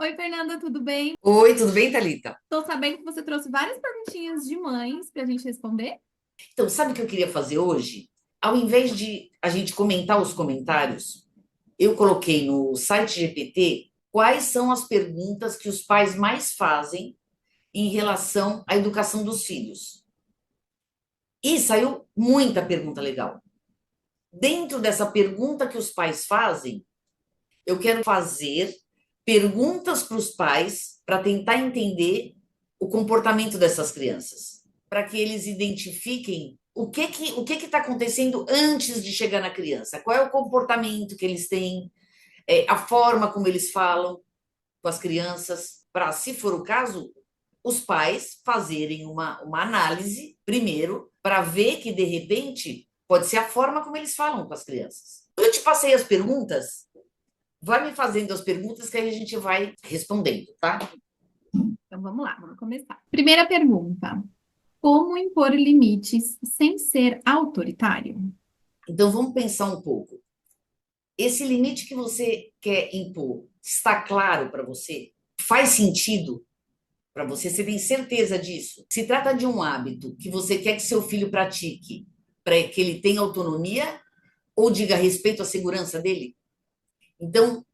Oi, Fernanda, tudo bem? Oi, tudo bem, Thalita? Tô sabendo que você trouxe várias perguntinhas de mães para a gente responder. Então, sabe o que eu queria fazer hoje? Ao invés de a gente comentar os comentários, eu coloquei no site GPT quais são as perguntas que os pais mais fazem em relação à educação dos filhos. E saiu muita pergunta legal. Dentro dessa pergunta que os pais fazem, eu quero fazer perguntas para os pais para tentar entender o comportamento dessas crianças, para que eles identifiquem o que está acontecendo antes de chegar na criança, qual é o comportamento que eles têm, a forma como eles falam com as crianças, para, se for o caso, os pais fazerem uma análise primeiro para ver que, de repente, pode ser a forma como eles falam com as crianças. Eu te passei as perguntas, vai me fazendo as perguntas que aí a gente vai respondendo, tá? Então vamos lá, vamos começar. Primeira pergunta: como impor limites sem ser autoritário? Então vamos pensar um pouco. Esse limite que você quer impor está claro para você? Faz sentido para você? Você tem certeza disso? Se trata de um hábito que você quer que seu filho pratique para que ele tenha autonomia ou diga respeito à segurança dele? Então,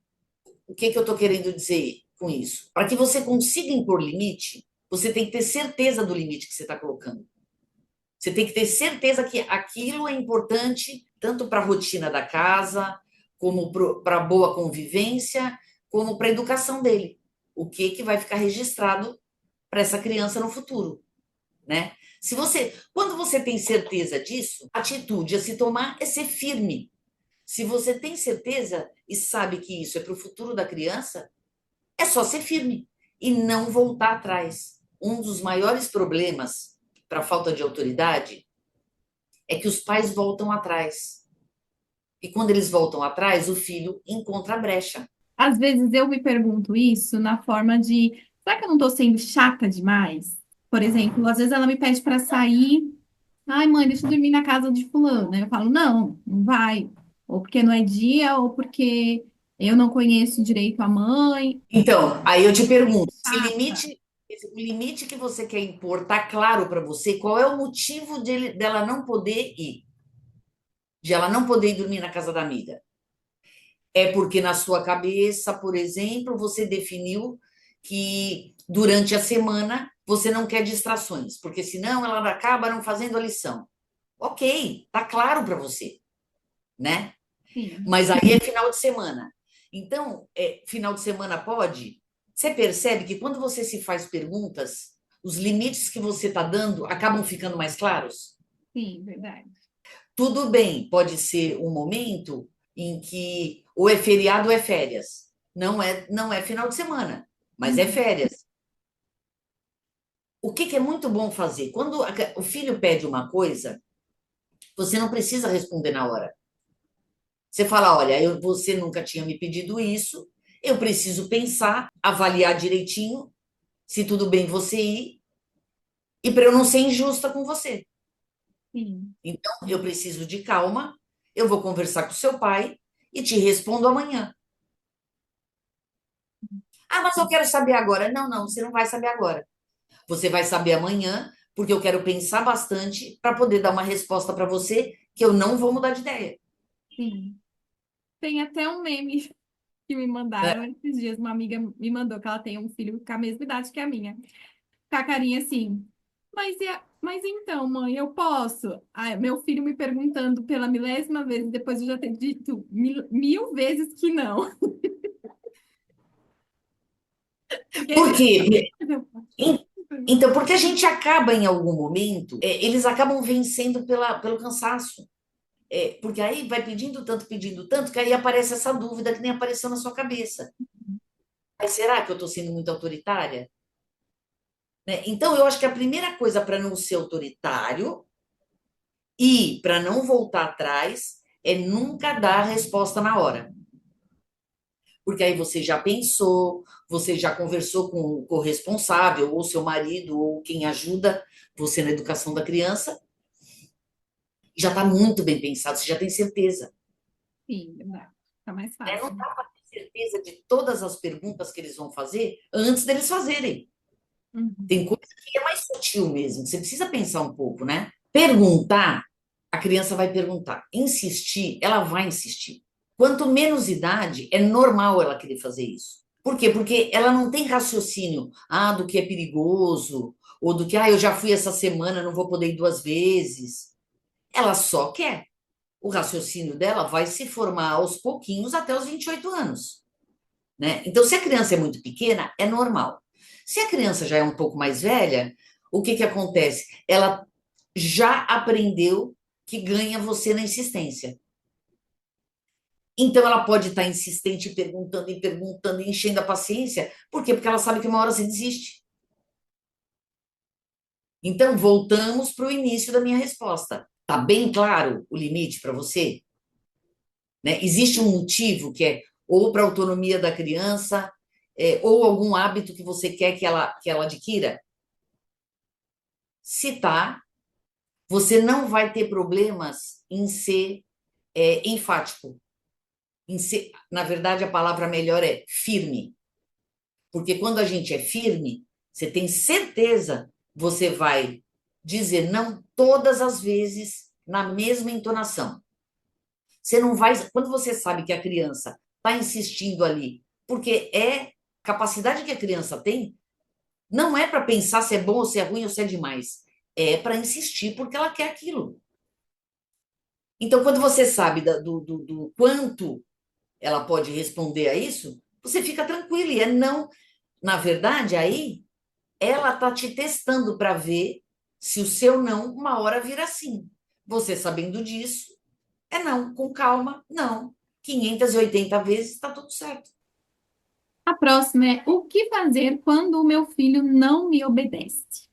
o que eu estou querendo dizer com isso? Para que você consiga impor limite, você tem que ter certeza do limite que você está colocando. Você tem que ter certeza que aquilo é importante tanto para a rotina da casa, como para a boa convivência, como para a educação dele. O que vai ficar registrado para essa criança no futuro, né? Se você, quando você tem certeza disso, a atitude a se tomar é ser firme. Se você tem certeza e sabe que isso é para o futuro da criança, é só ser firme e não voltar atrás. Um dos maiores problemas para a falta de autoridade é que os pais voltam atrás. E quando eles voltam atrás, o filho encontra a brecha. Às vezes eu me pergunto isso na forma de: será que eu não estou sendo chata demais? Por exemplo, às vezes ela me pede para sair. Ai, mãe, deixa eu dormir na casa de fulano. Aí eu falo: não, não vai. Ou porque não é dia, ou porque eu não conheço direito a mãe. Então, aí eu te pergunto, Chata. o limite que você quer impor está claro para você? Qual é o motivo dela não poder ir? De ela não poder ir dormir na casa da amiga? É porque na sua cabeça, por exemplo, você definiu que durante a semana você não quer distrações, porque senão ela acaba não fazendo a lição. Ok, tá claro para você, né? Sim. Mas aí é final de semana. Então, final de semana pode? Você percebe que quando você se faz perguntas, os limites que você está dando acabam ficando mais claros? Sim, verdade. Tudo bem, pode ser um momento em que ou é feriado ou é férias. Não é final de semana, mas é Uhum. férias. O que é muito bom fazer? Quando o filho pede uma coisa, você não precisa responder na hora. Você fala: olha, você nunca tinha me pedido isso, eu preciso pensar, avaliar direitinho se tudo bem você ir, e para eu não ser injusta com você. Sim. Então, eu preciso de calma, eu vou conversar com seu pai e te respondo amanhã. Ah, mas eu quero saber agora. Não, não, você não vai saber agora. Você vai saber amanhã, porque eu quero pensar bastante para poder dar uma resposta para você que eu não vou mudar de ideia. Sim. Tem até um meme que me Né? mandaram esses dias. Uma amiga me mandou que ela tem um filho com a mesma idade que a minha. Com a carinha assim. Mas então, mãe, eu posso? Ai, meu filho me perguntando pela milésima vez, depois eu já ter dito mil vezes que não. Porque Por ele. quê? Então, porque a gente acaba em algum momento, eles acabam vencendo pelo cansaço. Porque aí vai pedindo tanto, que aí aparece essa dúvida que nem apareceu na sua cabeça. Mas será que eu estou sendo muito autoritária? Né? Então, eu acho que a primeira coisa para não ser autoritário e para não voltar atrás é nunca dar a resposta na hora. Porque aí você já pensou, você já conversou com o corresponsável, ou seu marido, ou quem ajuda você na educação da criança, já está muito bem pensado, você já tem certeza. Sim, verdade. Fica mais Não fácil. está certeza de todas as perguntas que eles vão fazer antes deles fazerem. Tem Uhum. coisa que é mais sutil mesmo, você precisa pensar um pouco, né? Perguntar, a criança vai perguntar. Insistir, ela vai insistir. Quanto menos idade, é normal ela querer fazer isso. Por quê? Porque ela não tem raciocínio, do que é perigoso, ou do que, eu já fui essa semana, não vou poder ir 2 vezes. Ela só quer. O raciocínio dela vai se formar aos pouquinhos até os 28 anos, né? Então, se a criança é muito pequena, é normal. Se a criança já é um pouco mais velha, o que que acontece? Ela já aprendeu que ganha você na insistência. Então, ela pode estar insistente, perguntando e perguntando, e enchendo a paciência. Por quê? Porque ela sabe que uma hora você desiste. Então, voltamos para o início da minha resposta. Tá bem claro o limite para você? Né? Existe um motivo que é ou para a autonomia da criança, ou algum hábito que você quer que ela adquira? Se tá, você não vai ter problemas em ser enfático. Na verdade, a palavra melhor é firme. Porque quando a gente é firme, você tem certeza, você vai dizer não todas as vezes na mesma entonação. Você não vai. Quando você sabe que a criança está insistindo ali, porque é capacidade que a criança tem, não é para pensar se é bom ou se é ruim ou se é demais. É para insistir porque ela quer aquilo. Então, quando você sabe do quanto ela pode responder a isso, você fica tranquilo. E é não. Na verdade, aí ela está te testando para ver se o seu não uma hora vira sim. Você sabendo disso, é não, com calma, não. 580 vezes está tudo certo. A próxima é: o que fazer quando o meu filho não me obedece?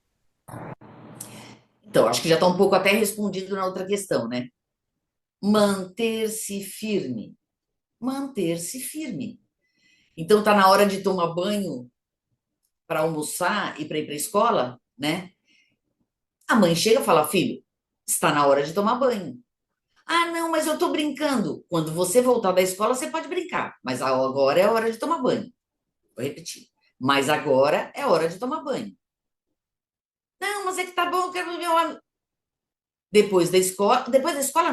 Então, acho que já está um pouco até respondido na outra questão, né? Manter-se firme. Manter-se firme. Então, está na hora de tomar banho para almoçar e para ir para a escola, né? A mãe chega e fala: filho, está na hora de tomar banho. Não, mas eu estou brincando. Quando você voltar da escola, você pode brincar, mas agora é a hora de tomar banho. Vou repetir. Mas agora é hora de tomar banho. Não, mas é que tá bom, eu quero ver meu amigo. Depois da escola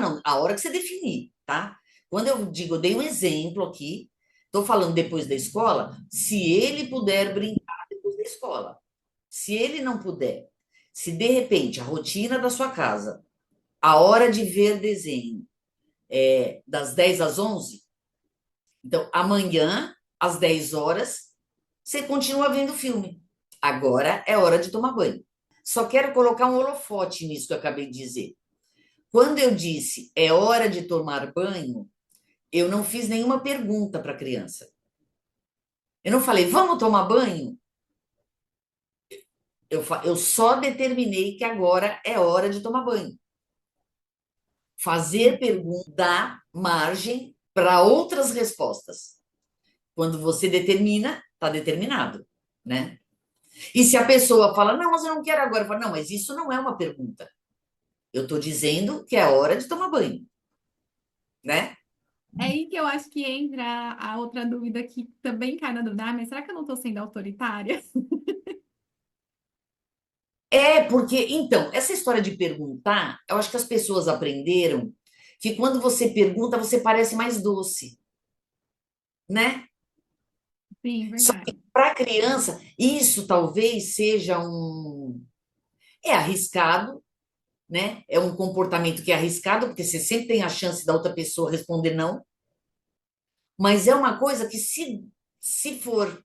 não, a hora que você definir, tá? Quando eu digo, eu dei um exemplo aqui, estou falando depois da escola, se ele puder brincar depois da escola. Se ele não puder, se de repente a rotina da sua casa, a hora de ver desenho é das 10 às 11, então amanhã, às 10 horas, você continua vendo filme. Agora é hora de tomar banho. Só quero colocar um holofote nisso que eu acabei de dizer. Quando eu disse é hora de tomar banho, eu não fiz nenhuma pergunta para a criança. Eu não falei, vamos tomar banho? Eu só determinei que agora é hora de tomar banho. Fazer pergunta dá margem para outras respostas. Quando você determina, está determinado, né? E se a pessoa fala, não, mas eu não quero agora, eu falo, não, mas isso não é uma pergunta. Eu estou dizendo que é hora de tomar banho, né? É aí que eu acho que entra a outra dúvida que também cai na dúvida: mas será que eu não estou sendo autoritária? Porque, então, essa história de perguntar, eu acho que as pessoas aprenderam que quando você pergunta, você parece mais doce, né? Sim, Só verdade. que para a criança, isso talvez seja É arriscado, né? É um comportamento que é arriscado, porque você sempre tem a chance da outra pessoa responder não, mas é uma coisa que, se for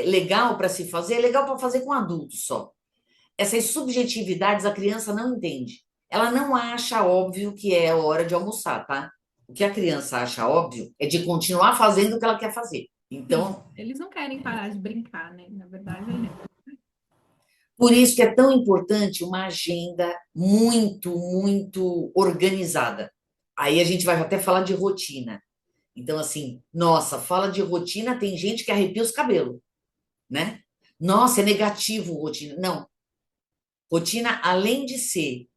legal para se fazer, é legal para fazer com adultos só. Essas subjetividades a criança não entende. Ela não acha óbvio que é a hora de almoçar, tá? O que a criança acha óbvio é de continuar fazendo o que ela quer fazer. Sim, Então, eles não querem parar de brincar, né? Na verdade, é isso. por isso que é tão importante uma agenda muito, muito organizada. Aí a gente vai até falar de rotina. Então, assim, nossa, fala de rotina, tem gente que arrepia os cabelos, né? Nossa, é negativo rotina. Não. Rotina, além de ser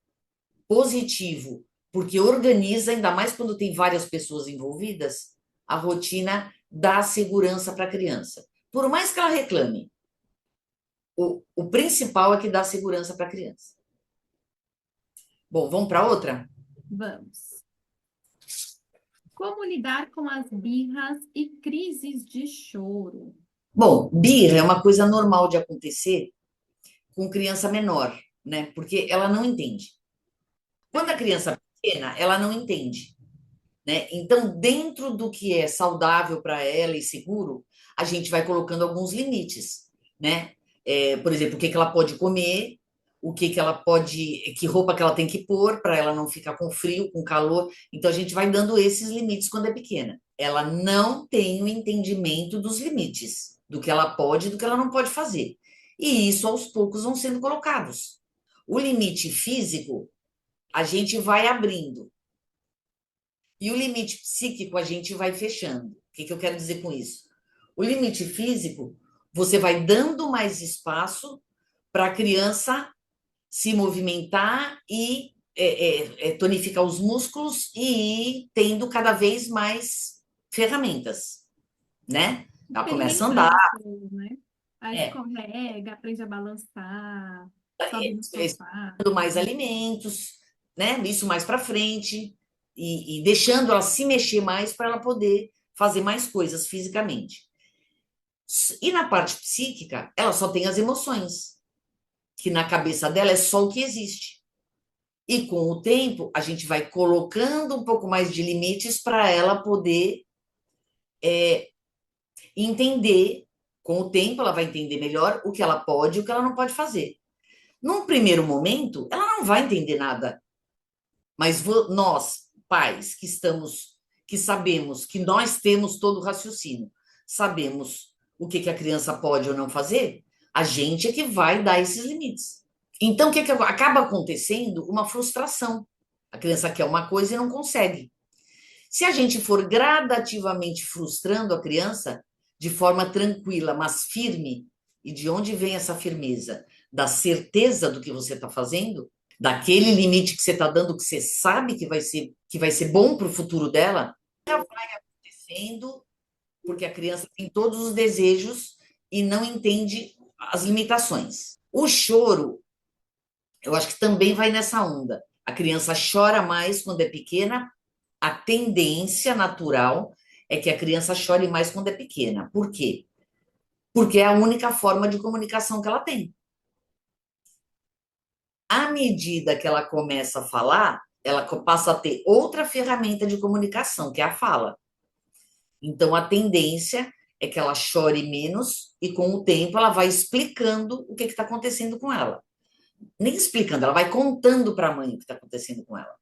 positivo, porque organiza, ainda mais quando tem várias pessoas envolvidas, a rotina dá segurança para a criança. Por mais que ela reclame, o principal é que dá segurança para a criança. Bom, vamos para outra? Vamos. Como lidar com as birras e crises de choro? Bom, birra é uma coisa normal de acontecer com criança menor, né? Porque ela não entende. Quando a criança é pequena, ela não entende, né? Então, dentro do que é saudável para ela e seguro, a gente vai colocando alguns limites, né? Por exemplo, o que que ela pode comer, o que que ela pode, que roupa que ela tem que pôr para ela não ficar com frio, com calor. Então, a gente vai dando esses limites quando é pequena. Ela não tem o entendimento dos limites, do que ela pode e do que ela não pode fazer. E isso, aos poucos, vão sendo colocados. O limite físico, a gente vai abrindo. E o limite psíquico a gente vai fechando. O que que eu quero dizer com isso? O limite físico, você vai dando mais espaço para a criança se movimentar e tonificar os músculos e ir tendo cada vez mais ferramentas, né? Ela começa a andar, Experimentando as coisas, né? Aí é, escorrega, aprende a balançar, sobe no sofá. dando mais alimentos, né? Isso mais para frente e deixando ela se mexer mais para ela poder fazer mais coisas fisicamente. E na parte psíquica, ela só tem as emoções, que na cabeça dela é só o que existe. E com o tempo, a gente vai colocando um pouco mais de limites para ela poder entender. Com o tempo, ela vai entender melhor o que ela pode e o que ela não pode fazer. Num primeiro momento, ela não vai entender nada. Mas nós, pais, que sabemos que nós temos todo o raciocínio, sabemos o que que a criança pode ou não fazer, a gente é que vai dar esses limites. Então, o que que acaba acontecendo? Uma frustração. A criança quer uma coisa e não consegue. Se a gente for gradativamente frustrando a criança de forma tranquila, mas firme, e de onde vem essa firmeza? Da certeza do que você está fazendo, daquele limite que você está dando, que você sabe que vai ser bom para o futuro dela, já vai acontecendo, porque a criança tem todos os desejos e não entende as limitações. O choro, eu acho que também vai nessa onda. A criança chora mais quando é pequena, a tendência natural é que a criança chore mais quando é pequena. Por quê? Porque é a única forma de comunicação que ela tem. À medida que ela começa a falar, ela passa a ter outra ferramenta de comunicação, que é a fala. Então, a tendência é que ela chore menos e, com o tempo, ela vai explicando o que está acontecendo com ela. Nem explicando, ela vai contando para a mãe o que está acontecendo com ela.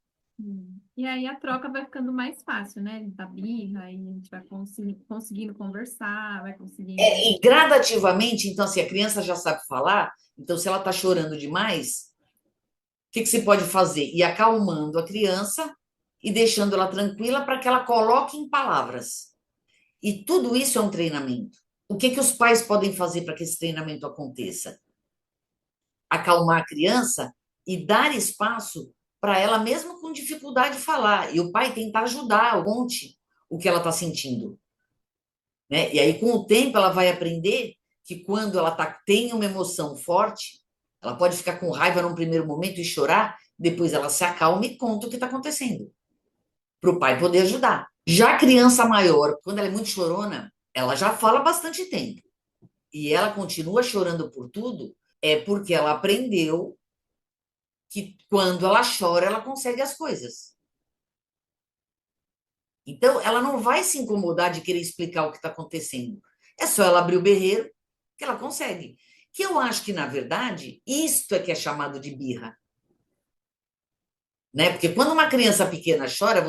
E aí a troca vai ficando mais fácil, né? Da birra, aí a gente vai conseguindo conversar, vai conseguindo. E gradativamente, então, assim, a criança já sabe falar, então, se ela está chorando demais, o que que você pode fazer? Ir acalmando a criança e deixando ela tranquila para que ela coloque em palavras. E tudo isso é um treinamento. O que que os pais podem fazer para que esse treinamento aconteça? Acalmar a criança e dar espaço para ela, mesmo com dificuldade de falar. E o pai tentar ajudar, monte o que ela está sentindo. Né? E aí, com o tempo, ela vai aprender que quando ela tem uma emoção forte, ela pode ficar com raiva num primeiro momento e chorar, depois ela se acalma e conta o que está acontecendo, para o pai poder ajudar. Já a criança maior, quando ela é muito chorona, ela já fala bastante tempo. E ela continua chorando por tudo, é porque ela aprendeu que quando ela chora, ela consegue as coisas. Então, ela não vai se incomodar de querer explicar o que está acontecendo. É só ela abrir o berreiro que ela consegue. Que eu acho que, na verdade, isto é que é chamado de birra. Né? Porque quando uma criança pequena chora,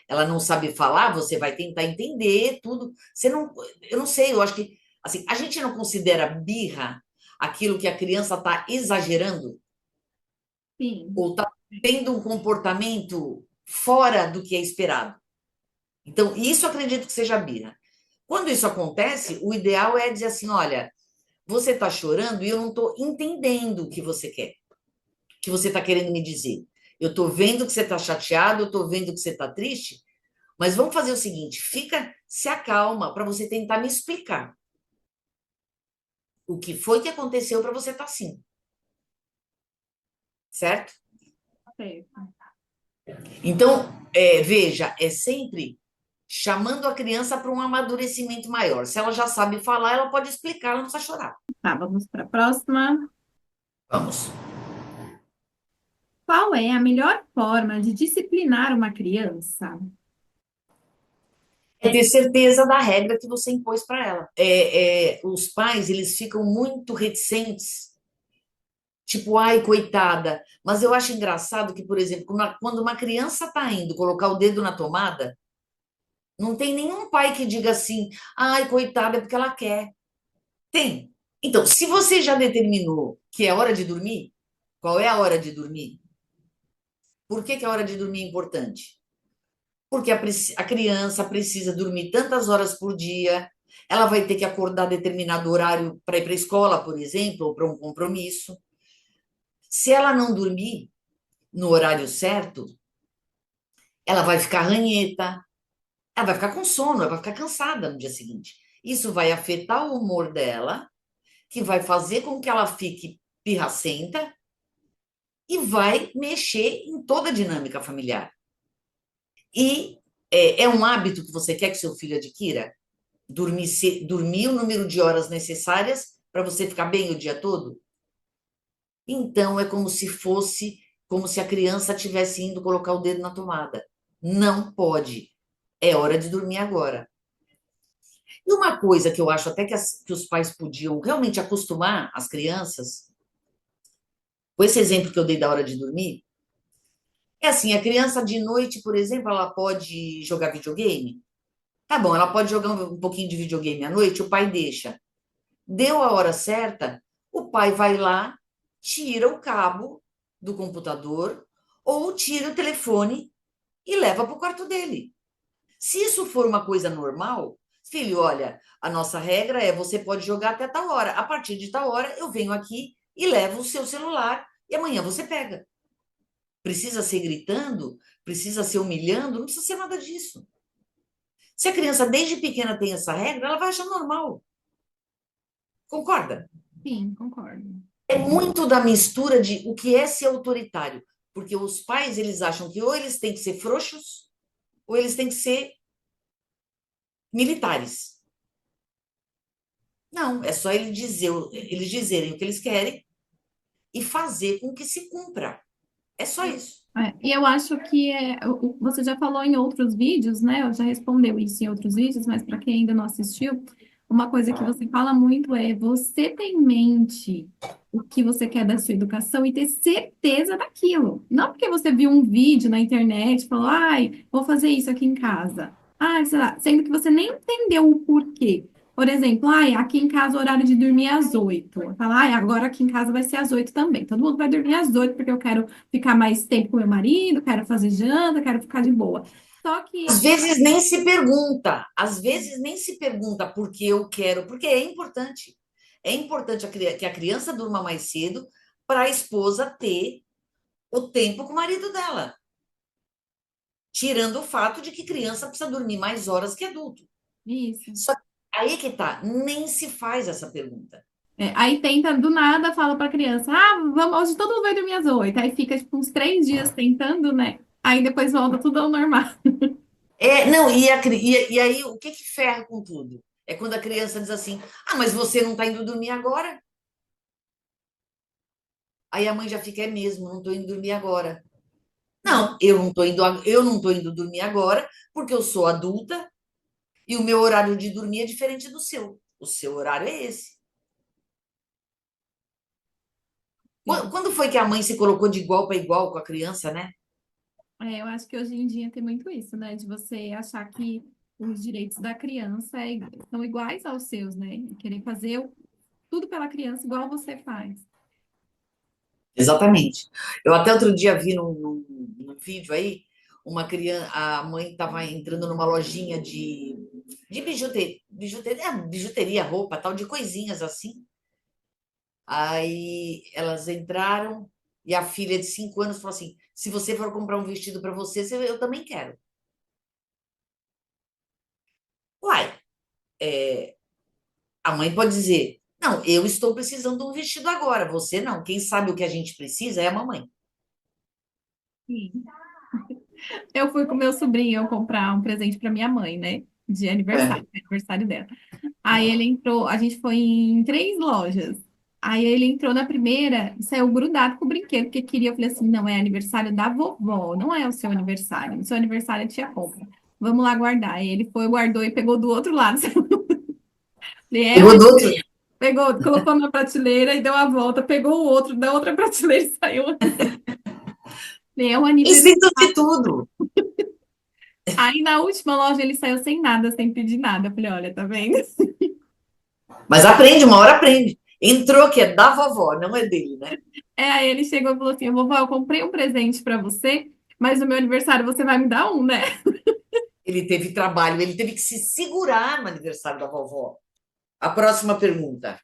ela não sabe falar, você vai tentar entender tudo. Eu não sei, eu acho que assim, a gente não considera birra aquilo que a criança está exagerando Sim. ou está tendo um comportamento fora do que é esperado. Então, isso eu acredito que seja birra. Quando isso acontece, o ideal é dizer assim: olha, você está chorando e eu não estou entendendo o que você quer, o que você está querendo me dizer. Eu estou vendo que você está chateado, eu estou vendo que você está triste, Mas vamos fazer o seguinte: se acalma para você tentar me explicar o que foi que aconteceu para você estar assim, certo? Certo. Então, veja, é sempre chamando a criança para um amadurecimento maior. Se ela já sabe falar, ela pode explicar, ela não precisa chorar. Tá, vamos para a próxima. Vamos. Qual é a melhor forma de disciplinar uma criança? É ter certeza da regra que você impôs para ela. Os pais, eles ficam muito reticentes, tipo, ai, coitada. Mas eu acho engraçado que, por exemplo, quando uma criança está indo colocar o dedo na tomada, não tem nenhum pai que diga assim, ai, coitada, é porque ela quer. Tem. Então, se você já determinou que é hora de dormir, qual é a hora de dormir? Por que que a hora de dormir é importante? Porque a criança precisa dormir tantas horas por dia, ela vai ter que acordar determinado horário para ir para a escola, por exemplo, ou para um compromisso. Se ela não dormir no horário certo, ela vai ficar ranheta, ela vai ficar com sono, ela vai ficar cansada no dia seguinte. Isso vai afetar o humor dela, que vai fazer com que ela fique pirracenta e vai mexer em toda a dinâmica familiar. E é um hábito que você quer que seu filho adquira? Dormir o número de horas necessárias para você ficar bem o dia todo? Então é como se a criança estivesse indo colocar o dedo na tomada. Não pode. É hora de dormir agora. E uma coisa que eu acho até que os pais podiam realmente acostumar as crianças, com esse exemplo que eu dei da hora de dormir, é assim, a criança de noite, por exemplo, ela pode jogar videogame? Tá bom, ela pode jogar um pouquinho de videogame à noite, o pai deixa. Deu a hora certa, o pai vai lá, tira o cabo do computador ou tira o telefone e leva para o quarto dele. Se isso for uma coisa normal, filho, olha, a nossa regra é você pode jogar até tal hora. A partir de tal hora, eu venho aqui e levo o seu celular e amanhã você pega. Precisa ser gritando? Precisa ser humilhando? Não precisa ser nada disso. Se a criança desde pequena tem essa regra, ela vai achar normal. Concorda? Sim, concordo. É muito da mistura de o que é ser autoritário. Porque os pais, eles acham que ou eles têm que ser frouxos, ou eles têm que ser militares. Não, é só eles dizerem o que eles querem e fazer com que se cumpra. É só isso. E eu acho que você já falou em outros vídeos, né? Eu já respondeu isso em outros vídeos, mas para quem ainda não assistiu, uma coisa que você fala muito é você ter em mente o que você quer da sua educação e ter certeza daquilo. Não porque você viu um vídeo na internet e falou, ai, vou fazer isso aqui em casa. Ah, sei lá, sendo que você nem entendeu o porquê. Por exemplo, ai, aqui em casa o horário de dormir é às 8. Fala, ai, agora aqui em casa vai ser às 8 também. Todo mundo vai dormir às 8 porque eu quero ficar mais tempo com meu marido, quero fazer janta, quero ficar de boa. Só Às que, vezes nem se pergunta, às vezes nem se pergunta por que eu quero, porque é importante. É importante que a criança durma mais cedo para a esposa ter o tempo com o marido dela. Tirando o fato de que criança precisa dormir mais horas que adulto. isso. Só que aí que tá, nem se faz essa pergunta. Aí tenta, do nada, fala pra criança, ah, vamos, hoje todo mundo vai dormir às 8. Aí fica, tipo, uns 3 dias tentando, né? Aí depois volta tudo ao normal. Não, e aí o que que ferra com tudo? É quando a criança diz assim: ah, mas você não está indo dormir agora? Aí a mãe já fica: é mesmo, não estou indo dormir agora. Não, eu não estou indo dormir agora porque eu sou adulta e o meu horário de dormir é diferente do seu. O seu horário é esse. Sim. Quando foi que a mãe se colocou de igual para igual com a criança, né? Eu acho que hoje em dia tem muito isso, né? De você achar que os direitos da criança são iguais aos seus, né? E querer fazer tudo pela criança igual você faz. Exatamente. Eu até outro dia vi num vídeo aí, uma criança, a mãe estava entrando numa lojinha de bijuteria, roupa, tal, de coisinhas assim. Aí elas entraram e a filha de 5 anos falou assim: se você for comprar um vestido para você, eu também quero. A mãe pode dizer: não, eu estou precisando de um vestido agora, você não. Quem sabe o que a gente precisa é a mamãe. Sim. Eu fui com meu sobrinho eu comprar um presente para minha mãe, né? De aniversário, aniversário dela. Aí ele entrou, a gente foi em 3 lojas. Aí ele entrou na primeira e saiu grudado com o brinquedo, porque queria. Eu falei assim: não, é aniversário da vovó, não é o seu aniversário. O seu aniversário é tia compra. Vamos lá guardar. Aí ele foi, guardou e pegou do outro lado. Falei, Pegou do outro. pegou, colocou na prateleira e deu a volta, pegou o outro da outra prateleira e saiu. Falei, é o aniversário. Esqueceu de tudo. Aí na última loja ele saiu sem nada, sem pedir nada. Eu falei, olha, tá vendo? Mas aprende, uma hora aprende. Entrou que é da vovó, não é dele, né? Aí ele chegou e falou assim: vovó, eu comprei um presente pra você, mas no meu aniversário você vai me dar um, né? Ele teve trabalho, ele teve que se segurar no aniversário da vovó. A próxima pergunta.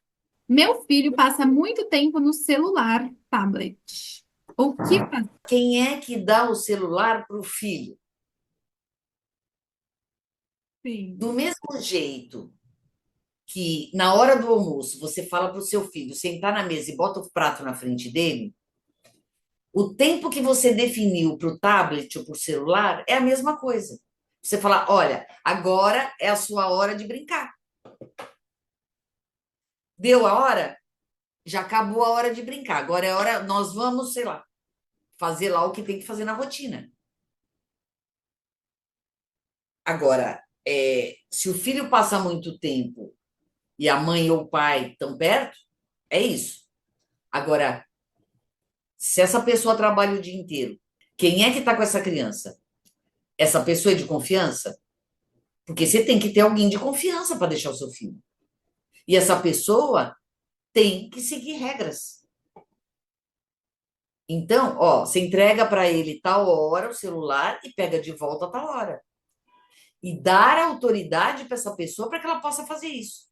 Meu filho passa muito tempo no celular, tablet. O que fazer? Quem é que dá o celular para o filho? Do mesmo jeito que na hora do almoço você fala para o seu filho sentar na mesa e bota o prato na frente dele, o tempo que você definiu para o tablet ou para o celular é a mesma coisa. Você fala: olha, agora é a sua hora de brincar. Deu a hora? Já acabou a hora de brincar. Agora é a hora, nós vamos, sei lá, fazer lá o que tem que fazer na rotina. Agora, se o filho passa muito tempo e a mãe ou o pai estão perto, é isso. Agora, se essa pessoa trabalha o dia inteiro, quem é que está com essa criança? Essa pessoa é de confiança? Porque você tem que ter alguém de confiança para deixar o seu filho. E essa pessoa tem que seguir regras. Então, ó, você entrega para ele tal hora o celular e pega de volta tal hora. E dar autoridade para essa pessoa para que ela possa fazer isso.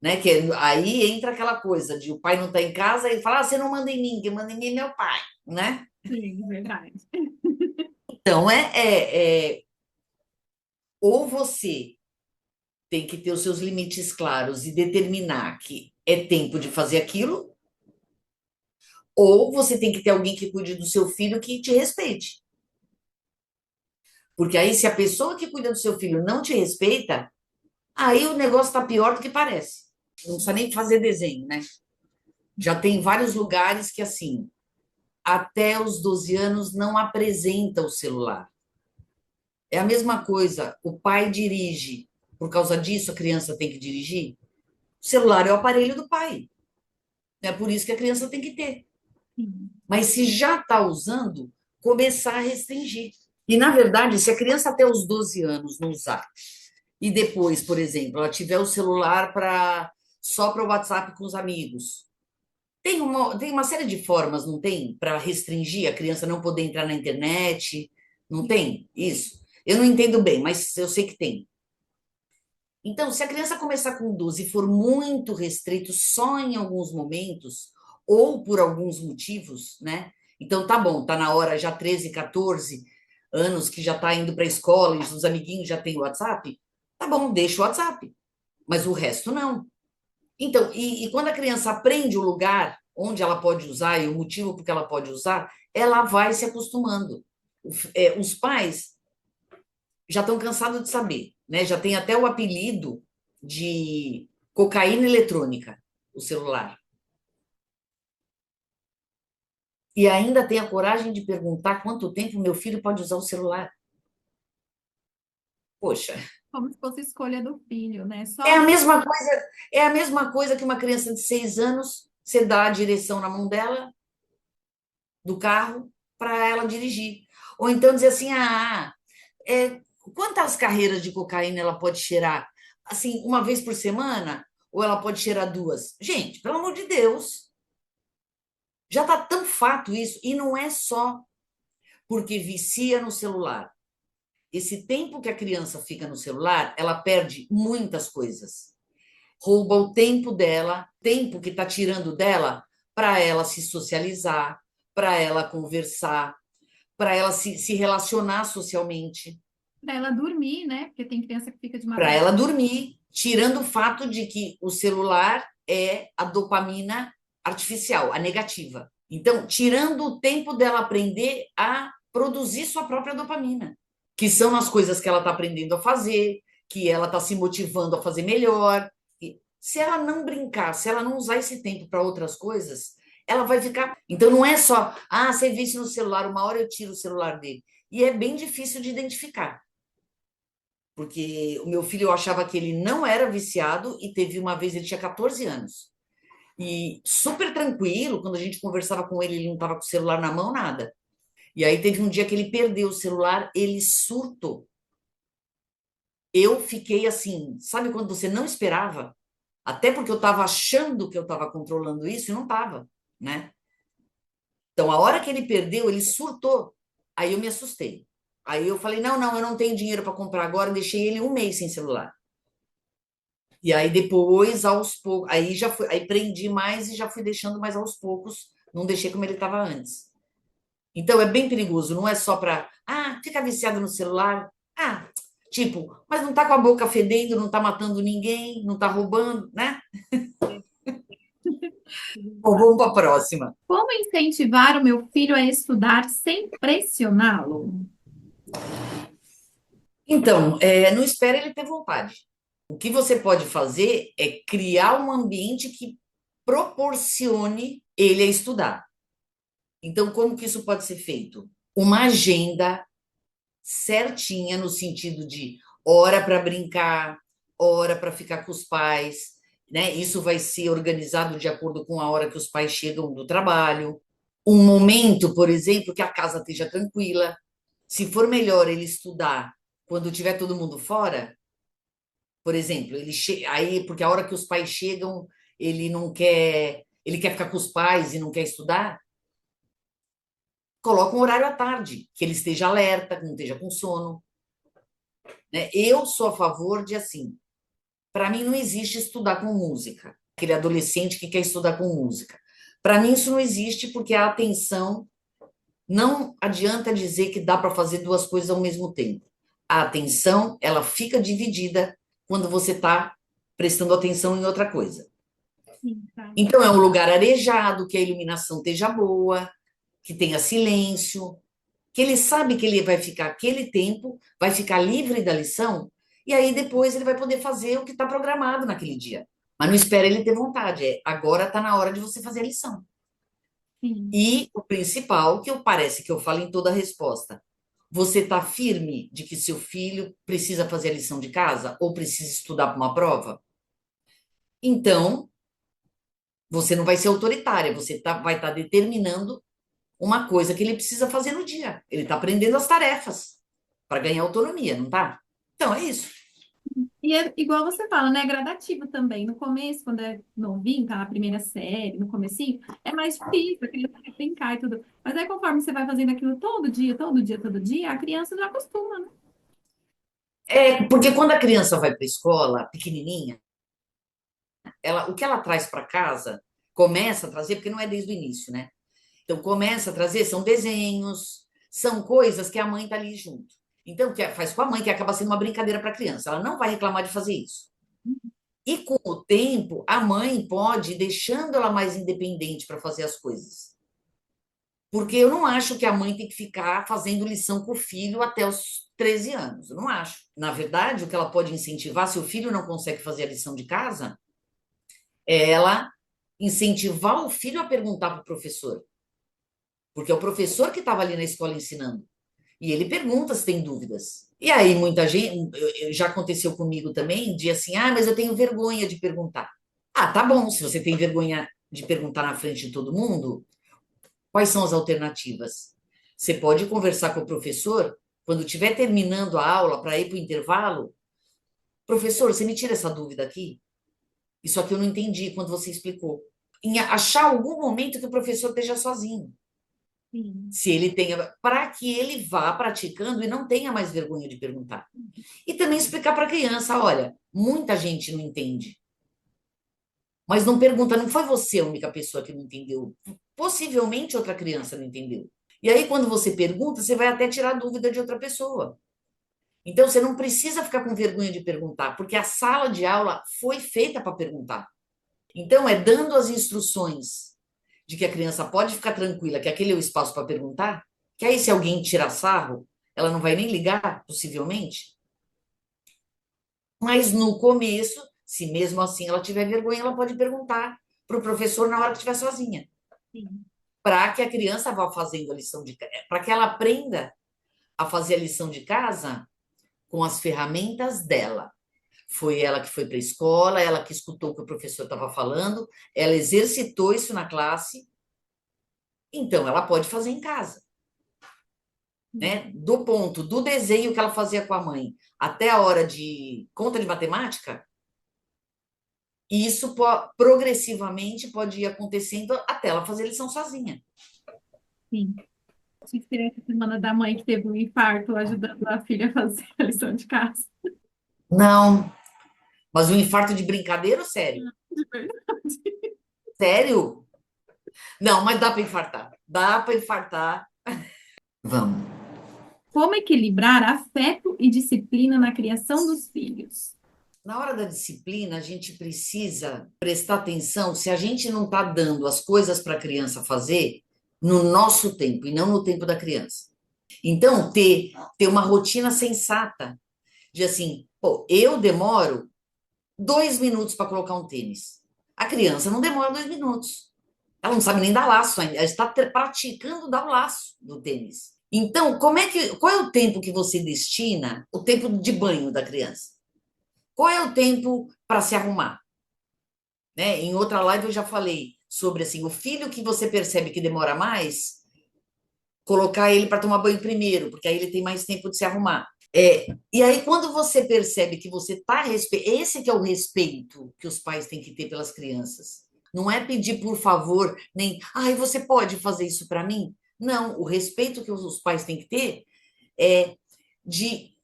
Né? Que aí entra aquela coisa de o pai não está em casa e fala: você não manda em mim, quem manda em mim é meu pai, né? Sim, verdade. Então, ou você tem que ter os seus limites claros e determinar que é tempo de fazer aquilo, ou você tem que ter alguém que cuide do seu filho que te respeite. Porque aí, se a pessoa que cuida do seu filho não te respeita, aí o negócio está pior do que parece. Não precisa nem fazer desenho, né? Já tem vários lugares que, assim, até os 12 anos não apresenta o celular. É a mesma coisa, o pai dirige, por causa disso a criança tem que dirigir. O celular é o aparelho do pai. É por isso que a criança tem que ter. Sim. Mas se já está usando, começar a restringir. E, na verdade, se a criança até os 12 anos não usar, e depois, por exemplo, ela tiver o celular só para o WhatsApp com os amigos, tem uma série de formas, não tem? Para restringir a criança não poder entrar na internet. Não tem isso? Eu não entendo bem, mas eu sei que tem. Então, se a criança começar com 12 e for muito restrito só em alguns momentos, ou por alguns motivos, né? Então, tá bom, tá na hora já 13, 14 anos que já tá indo para a escola e os amiguinhos já têm o WhatsApp, tá bom, deixa o WhatsApp. Mas o resto não. Então, e quando a criança aprende o lugar onde ela pode usar e o motivo por que ela pode usar, ela vai se acostumando. Os pais já estão cansados de saber, né? Já tem até o apelido de cocaína eletrônica, o celular. E ainda tem a coragem de perguntar quanto tempo meu filho pode usar o celular. Poxa, Como se fosse escolha do filho, né? é Só a de. mesma coisa, é a mesma coisa que uma criança de 6 anos, você dá a direção na mão dela, do carro, para ela dirigir. Ou então dizer assim: quantas carreiras de cocaína ela pode cheirar? Assim, uma vez por semana? Ou ela pode cheirar duas? Gente, pelo amor de Deus, já está tão fato isso. E não é só porque vicia no celular. Esse tempo que a criança fica no celular, ela perde muitas coisas. Rouba o tempo dela, tempo que está tirando dela para ela se socializar, para ela conversar, para ela se relacionar socialmente. Para ela dormir, né? Porque tem criança que fica de para madrugada. ela dormir, tirando o fato de que o celular é a dopamina artificial, a negativa. Então, tirando o tempo dela aprender a produzir sua própria dopamina, que são as coisas que ela está aprendendo a fazer, que ela está se motivando a fazer melhor. E se ela não brincar, se ela não usar esse tempo para outras coisas, ela vai ficar. Então, não é só, você vê isso no celular, uma hora eu tiro o celular dele. E é bem difícil de identificar. Porque o meu filho eu achava que ele não era viciado e teve uma vez, ele tinha 14 anos. E super tranquilo, quando a gente conversava com ele, ele não estava com o celular na mão, nada. E aí teve um dia que ele perdeu o celular, ele surtou. Eu fiquei assim, sabe quando você não esperava? Até porque eu estava achando que eu estava controlando isso e não estava, né? Então, a hora que ele perdeu, ele surtou. Aí eu me assustei. Aí eu falei: não, não, eu não tenho dinheiro para comprar agora. Deixei ele um mês sem celular. E aí depois, aos poucos, aí já fui, aí prendi mais e já fui deixando mais aos poucos, não deixei como ele estava antes. Então é bem perigoso, não é só para, fica viciado no celular, tipo, mas não tá com a boca fedendo, não tá matando ninguém, não tá roubando, né? Bom, vamos para a próxima. Como incentivar o meu filho a estudar sem pressioná-lo? Então, não espere ele ter vontade. O que você pode fazer é criar um ambiente que proporcione ele a estudar. Então, como que isso pode ser feito? Uma agenda certinha no sentido de hora para brincar, hora para ficar com os pais, né? Isso vai ser organizado de acordo com a hora que os pais chegam do trabalho. Um momento, por exemplo, que a casa esteja tranquila. Se for melhor ele estudar quando tiver todo mundo fora, por exemplo, aí porque a hora que os pais chegam, ele quer ficar com os pais e não quer estudar, coloca um horário à tarde, que ele esteja alerta, que não esteja com sono. Né? Eu sou a favor de assim, para mim não existe estudar com música, aquele adolescente que quer estudar com música. Para mim isso não existe porque a atenção não adianta dizer que dá para fazer duas coisas ao mesmo tempo. A atenção, ela fica dividida quando você está prestando atenção em outra coisa. Sim, tá. Então é um lugar arejado, que a iluminação esteja boa, que tenha silêncio, que ele sabe que ele vai ficar aquele tempo, vai ficar livre da lição, e aí depois ele vai poder fazer o que está programado naquele dia. Mas não espera ele ter vontade, agora está na hora de você fazer a lição. Sim. E o principal, que eu parece que eu falo em toda a resposta, você está firme de que seu filho precisa fazer a lição de casa ou precisa estudar para uma prova? Então, você não vai ser autoritária, você vai estar determinando uma coisa que ele precisa fazer no dia. Ele está aprendendo as tarefas para ganhar autonomia, não tá? Então, é isso. E é igual você fala, né? É gradativo também. No começo, quando é novinho, tá na primeira série, no comecinho, é mais difícil, a criança quer brincar e tudo. Mas aí, conforme você vai fazendo aquilo todo dia, todo dia, todo dia, a criança já acostuma, né? Porque quando a criança vai para a escola, pequenininha, o que ela traz para casa, começa a trazer, porque não é desde o início, né? Então, começa a trazer, são desenhos, são coisas que a mãe está ali junto. Então, faz com a mãe, que acaba sendo uma brincadeira para a criança. Ela não vai reclamar de fazer isso. E com o tempo, a mãe pode ir deixando ela mais independente para fazer as coisas. Porque eu não acho que a mãe tem que ficar fazendo lição com o filho até os 13 anos. Eu não acho. Na verdade, o que ela pode incentivar, se o filho não consegue fazer a lição de casa, é ela incentivar o filho a perguntar para o professor. Porque é o professor que estava ali na escola ensinando. E ele pergunta se tem dúvidas. E aí, muita gente, já aconteceu comigo também, de assim, mas eu tenho vergonha de perguntar. Tá bom, se você tem vergonha de perguntar na frente de todo mundo, quais são as alternativas? Você pode conversar com o professor quando estiver terminando a aula para ir para o intervalo. Professor, você me tira essa dúvida aqui? Isso aqui eu não entendi quando você explicou. Em achar algum momento que o professor esteja sozinho. Sim. Se ele tenha, para que ele vá praticando e não tenha mais vergonha de perguntar. E também explicar para a criança: olha, muita gente não entende. Mas não pergunta, não foi você a única pessoa que não entendeu. Possivelmente outra criança não entendeu. E aí, quando você pergunta, você vai até tirar dúvida de outra pessoa. Então, você não precisa ficar com vergonha de perguntar, porque a sala de aula foi feita para perguntar. Então, é dando as instruções de que a criança pode ficar tranquila, que aquele é o espaço para perguntar, que aí, se alguém tirar sarro, ela não vai nem ligar, possivelmente. Mas no começo, se mesmo assim ela tiver vergonha, ela pode perguntar para o professor na hora que estiver sozinha, Sim, para que a criança vá fazendo a lição de casa, para que ela aprenda a fazer a lição de casa com as ferramentas dela. Foi ela que foi para a escola, ela que escutou o que o professor estava falando, ela exercitou isso na classe, então ela pode fazer em casa, sim, né? Do ponto do desenho que ela fazia com a mãe até a hora de conta de matemática, isso progressivamente pode ir acontecendo até ela fazer lição sozinha. sim. Achei que seria a semana da mãe que teve um infarto ajudando a filha a fazer a lição de casa. Não, mas um infarto de brincadeira, sério? De verdade. Sério? Não, mas dá para infartar. Dá para infartar. Vamos. Como equilibrar afeto e disciplina na criação dos filhos? Na hora da disciplina, a gente precisa prestar atenção se a gente não está dando as coisas para a criança fazer no nosso tempo e não no tempo da criança. Então, ter uma rotina sensata de assim, pô, eu demoro 2 minutos para colocar um tênis. A criança não demora 2 minutos. Ela não sabe nem dar laço ainda. Ela está praticando dar o laço do tênis. Então, qual é o tempo que você destina, o tempo de banho da criança? Qual é o tempo para se arrumar? Né? Em outra live eu já falei sobre assim, o filho que você percebe que demora mais, colocar ele para tomar banho primeiro, porque aí ele tem mais tempo de se arrumar. E aí, quando você percebe que você está respeitando, esse que é o respeito que os pais têm que ter pelas crianças. Não é pedir por favor, nem, ai, você pode fazer isso para mim? Não, o respeito que os pais têm que ter é de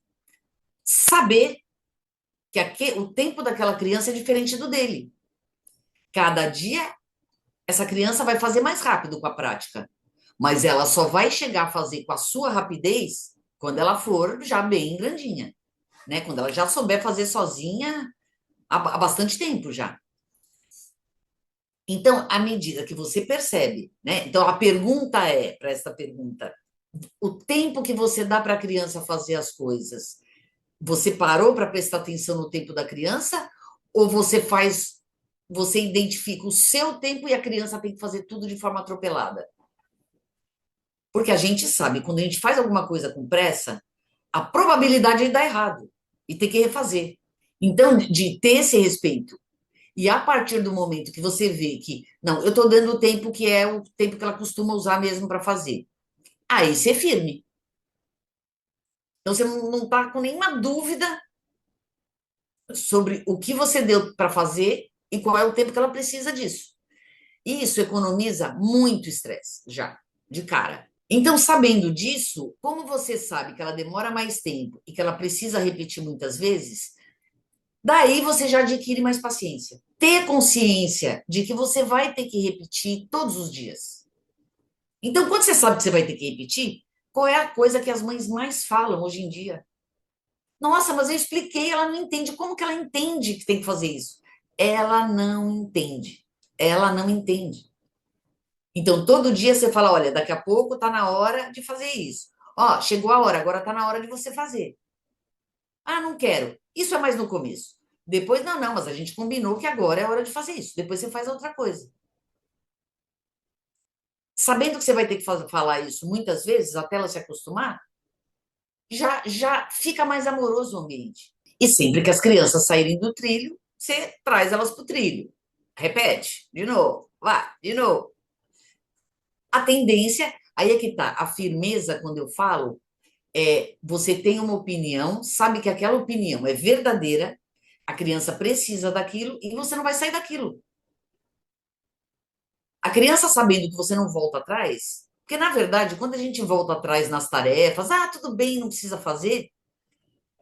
saber que o tempo daquela criança é diferente do dele. Cada dia, essa criança vai fazer mais rápido com a prática, mas ela só vai chegar a fazer com a sua rapidez quando ela for já bem grandinha, né? Quando ela já souber fazer sozinha há bastante tempo já. Então, à medida que você percebe, né? Então, a pergunta é, para esta pergunta, o tempo que você dá para a criança fazer as coisas, você parou para prestar atenção no tempo da criança? Ou você identifica o seu tempo e a criança tem que fazer tudo de forma atropelada? Porque a gente sabe, quando a gente faz alguma coisa com pressa, a probabilidade é de dar errado e ter que refazer. Então, de ter esse respeito. E a partir do momento que você vê que, não, eu estou dando o tempo que é o tempo que ela costuma usar mesmo para fazer. Aí você é firme. Então você não está com nenhuma dúvida sobre o que você deu para fazer e qual é o tempo que ela precisa disso. E isso economiza muito estresse já, de cara. Então, sabendo disso, como você sabe que ela demora mais tempo e que ela precisa repetir muitas vezes, daí você já adquire mais paciência. Ter consciência de que você vai ter que repetir todos os dias. Então, quando você sabe que você vai ter que repetir, qual é a coisa que as mães mais falam hoje em dia? Nossa, mas eu expliquei, ela não entende. Como que ela entende que tem que fazer isso? Ela não entende. Ela não entende. Então, todo dia você fala: olha, daqui a pouco está na hora de fazer isso. Ó, chegou a hora, agora está na hora de você fazer. Ah, não quero. Isso é mais no começo. Depois, não, não, mas a gente combinou que agora é a hora de fazer isso. Depois você faz outra coisa. Sabendo que você vai ter que falar isso muitas vezes, até ela se acostumar, já fica mais amoroso o ambiente. E sempre que as crianças saírem do trilho, você traz elas para o trilho. Repete, de novo, vai, de novo. A tendência, aí é que está, a firmeza, quando eu falo, você tem uma opinião, sabe que aquela opinião é verdadeira, a criança precisa daquilo e você não vai sair daquilo. A criança sabendo que você não volta atrás, porque na verdade, quando a gente volta atrás nas tarefas, ah, tudo bem, não precisa fazer,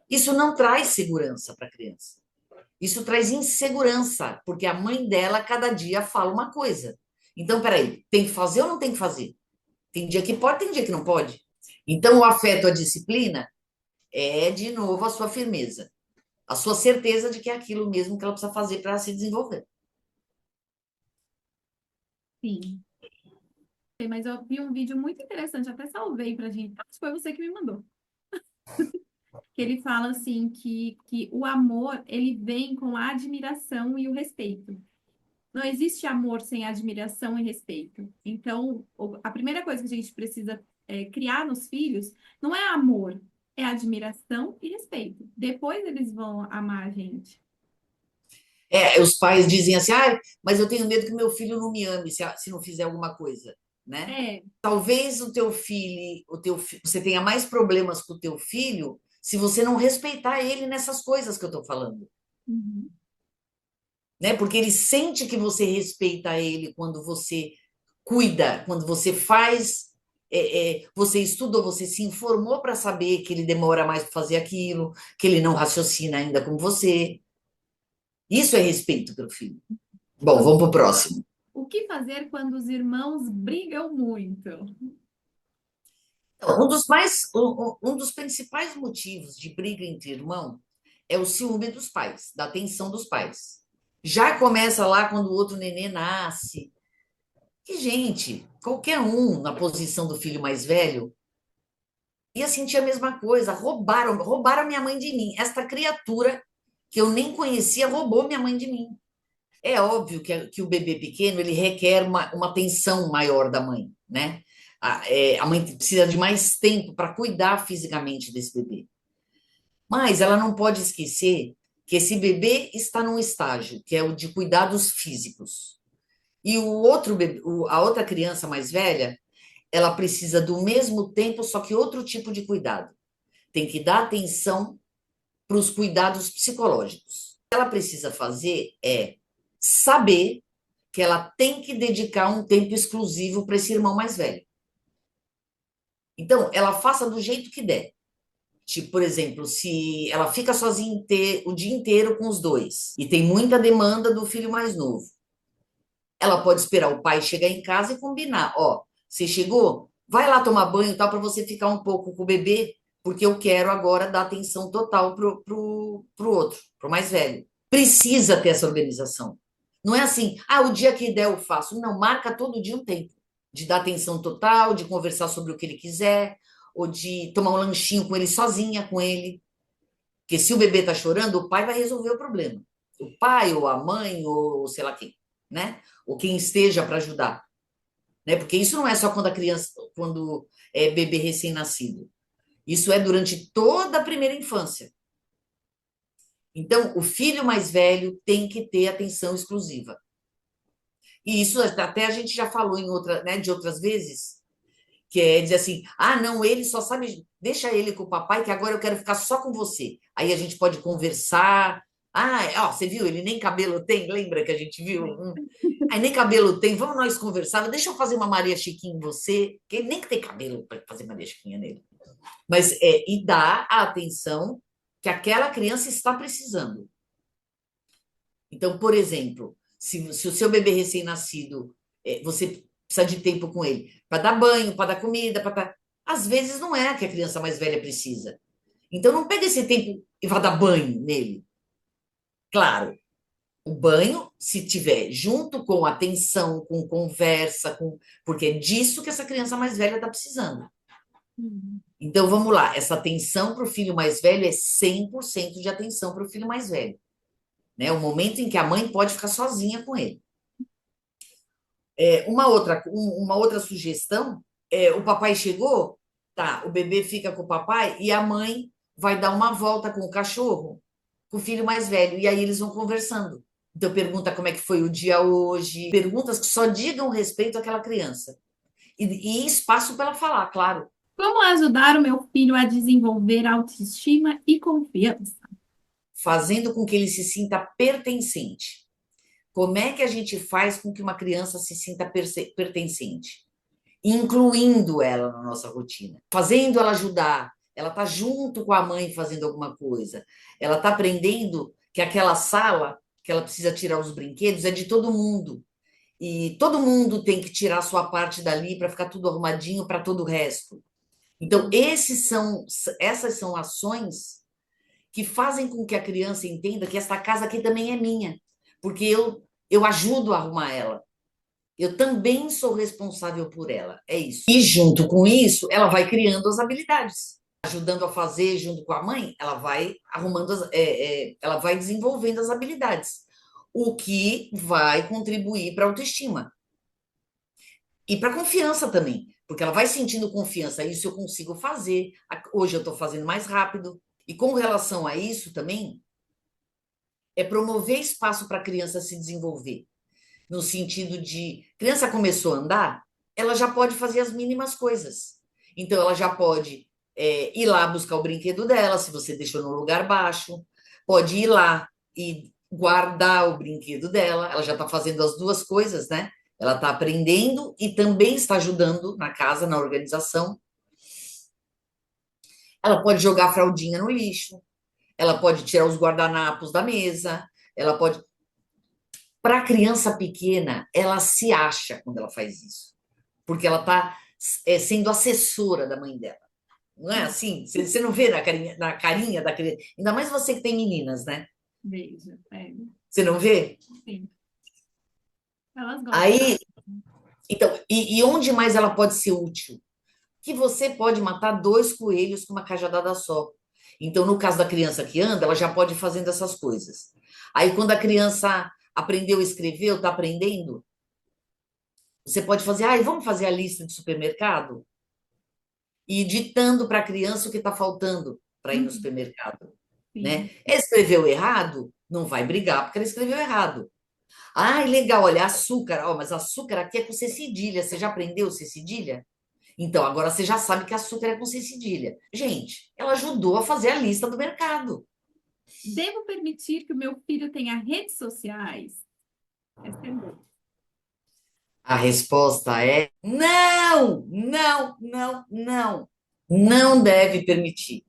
isso não traz segurança para a criança. Isso traz insegurança, porque a mãe dela cada dia fala uma coisa. Então, peraí, tem que fazer ou não tem que fazer? Tem dia que pode, tem dia que não pode. Então, o afeto, a disciplina É, de novo, a sua firmeza, a sua certeza de que é aquilo mesmo que ela precisa fazer para se desenvolver. Sim. Mas eu vi um vídeo muito interessante, até salvei pra gente. Acho que foi você que me mandou. Que ele fala assim que o amor, ele vem com a admiração e o respeito. Não existe amor sem admiração e respeito. Então, a primeira coisa que a gente precisa criar nos filhos não é amor, é admiração e respeito. Depois eles vão amar a gente. É, os pais dizem assim, ah, mas eu tenho medo que meu filho não me ame se não fizer alguma coisa, né? É. Talvez você tenha mais problemas com o teu filho se você não respeitar ele nessas coisas que eu estou falando, Uhum. né? Porque ele sente que você respeita ele quando você cuida, quando você faz, você estudou, você se informou para saber que ele demora mais para fazer aquilo, que ele não raciocina ainda como você. Isso é respeito pelo filho. Bom, vamos para o próximo. O que fazer quando os irmãos brigam muito? Um dos principais motivos de briga entre irmão é o ciúme dos pais, da atenção dos pais. Já começa lá quando o outro nenê nasce. Que, gente, qualquer um na posição do filho mais velho ia sentir a mesma coisa. Roubaram minha mãe de mim. Esta criatura que eu nem conhecia roubou minha mãe de mim. É óbvio que o bebê pequeno ele requer uma atenção maior da mãe, né? A mãe precisa de mais tempo para cuidar fisicamente desse bebê. Mas ela não pode esquecer que esse bebê está num estágio que é o de cuidados físicos. E o outro bebê, a outra criança mais velha, ela precisa do mesmo tempo, só que outro tipo de cuidado. Tem que dar atenção para os cuidados psicológicos. O que ela precisa fazer é saber que ela tem que dedicar um tempo exclusivo para esse irmão mais velho. Então, ela faça do jeito que der. Tipo, por exemplo, se ela fica sozinha o dia inteiro com os dois e tem muita demanda do filho mais novo, ela pode esperar o pai chegar em casa e combinar: ó, você chegou? Vai lá tomar banho, tal, para você ficar um pouco com o bebê, porque eu quero agora dar atenção total pro outro, pro mais velho. Precisa ter essa organização. Não é assim, ah, o dia que der eu faço. Não, marca todo dia um tempo de dar atenção total, de conversar sobre o que ele quiser, ou de tomar um lanchinho com ele sozinha com ele. Porque se o bebê está chorando, o pai vai resolver o problema. O pai, ou a mãe, ou sei lá quem, né? Ou quem esteja para ajudar. Né? Porque isso não é só quando a criança, quando é bebê recém-nascido. Isso é durante toda a primeira infância. Então, o filho mais velho tem que ter atenção exclusiva. E isso até a gente já falou né, de outras vezes, que é dizer assim: ah, não, ele só sabe, deixa ele com o papai, que agora eu quero ficar só com você. Aí a gente pode conversar. Ah, ó, você viu, ele nem cabelo tem, lembra que a gente viu? Aí nem cabelo tem, vamos nós conversar, deixa eu fazer uma Maria Chiquinha em você, que ele nem que tem cabelo para fazer Maria Chiquinha nele. Mas e dá a atenção que aquela criança está precisando. Então, por exemplo, se o seu bebê recém-nascido, você precisa de tempo com ele para dar banho, para dar comida, às vezes não é a que a criança mais velha precisa. Então, não pega esse tempo e vá dar banho nele. Claro, o banho, se tiver junto com atenção, com conversa, porque é disso que essa criança mais velha está precisando. Uhum. Então, vamos lá, essa atenção para o filho mais velho é 100% de atenção para o filho mais velho. Né? O momento em que a mãe pode ficar sozinha com ele. Uma outra sugestão é: o papai chegou, tá, o bebê fica com o papai e a mãe vai dar uma volta com o cachorro, com o filho mais velho, e aí eles vão conversando. Então, pergunta como é que foi o dia hoje, perguntas que só digam respeito àquela criança. E espaço para ela falar, claro. Como ajudar o meu filho a desenvolver autoestima e confiança? Fazendo com que ele se sinta pertencente. Como é que a gente faz com que uma criança se sinta pertencente? Incluindo ela na nossa rotina, fazendo ela ajudar. Ela está junto com a mãe fazendo alguma coisa. Ela está aprendendo que aquela sala que ela precisa tirar os brinquedos é de todo mundo. E todo mundo tem que tirar a sua parte dali para ficar tudo arrumadinho para todo o resto. Então, essas são ações que fazem com que a criança entenda que esta casa aqui também é minha, porque eu ajudo a arrumar ela. Eu também sou responsável por ela. É isso. E junto com isso, ela vai criando as habilidades. Ajudando a fazer junto com a mãe, ela vai arrumando, ela vai desenvolvendo as habilidades. O que vai contribuir para a autoestima. E para a confiança também. Porque ela vai sentindo confiança. Isso eu consigo fazer. Hoje eu estou fazendo mais rápido. E com relação a isso também, é promover espaço para a criança se desenvolver. No sentido de criança começou a andar, ela já pode fazer as mínimas coisas. Então, ela já pode ir lá buscar o brinquedo dela, se você deixou no lugar baixo, pode ir lá e guardar o brinquedo dela. Ela já está fazendo as duas coisas, né? Ela está aprendendo e também está ajudando na casa, na organização. Ela pode jogar a fraldinha no lixo, ela pode tirar os guardanapos da mesa, ela pode. Para a criança pequena, ela se acha quando ela faz isso, porque ela está sendo assessora da mãe dela. Não é assim? Você não vê na carinha da criança. Ainda mais você que tem meninas, né? Veja, é, Você não vê? sim, elas gostam. Aí, então, e onde mais ela pode ser útil? Que você pode matar dois coelhos com uma cajadada só. Então, no caso da criança que anda, ela já pode ir fazendo essas coisas. Aí, quando a criança aprendeu a escrever ou está aprendendo, você pode fazer, vamos fazer a lista de supermercado? E ditando para a criança o que está faltando para ir no Uhum, supermercado, sim. né? Escreveu errado, não vai brigar porque ela escreveu errado. Legal, olha, açúcar. Mas açúcar aqui é com C cedilha. Você já aprendeu C cedilha? Então, agora você já sabe que açúcar é com C cedilha. Gente, ela ajudou a fazer a lista do mercado. Devo permitir que o meu filho tenha redes sociais? Essa é boa. A resposta é não, não, não, não. Não deve permitir.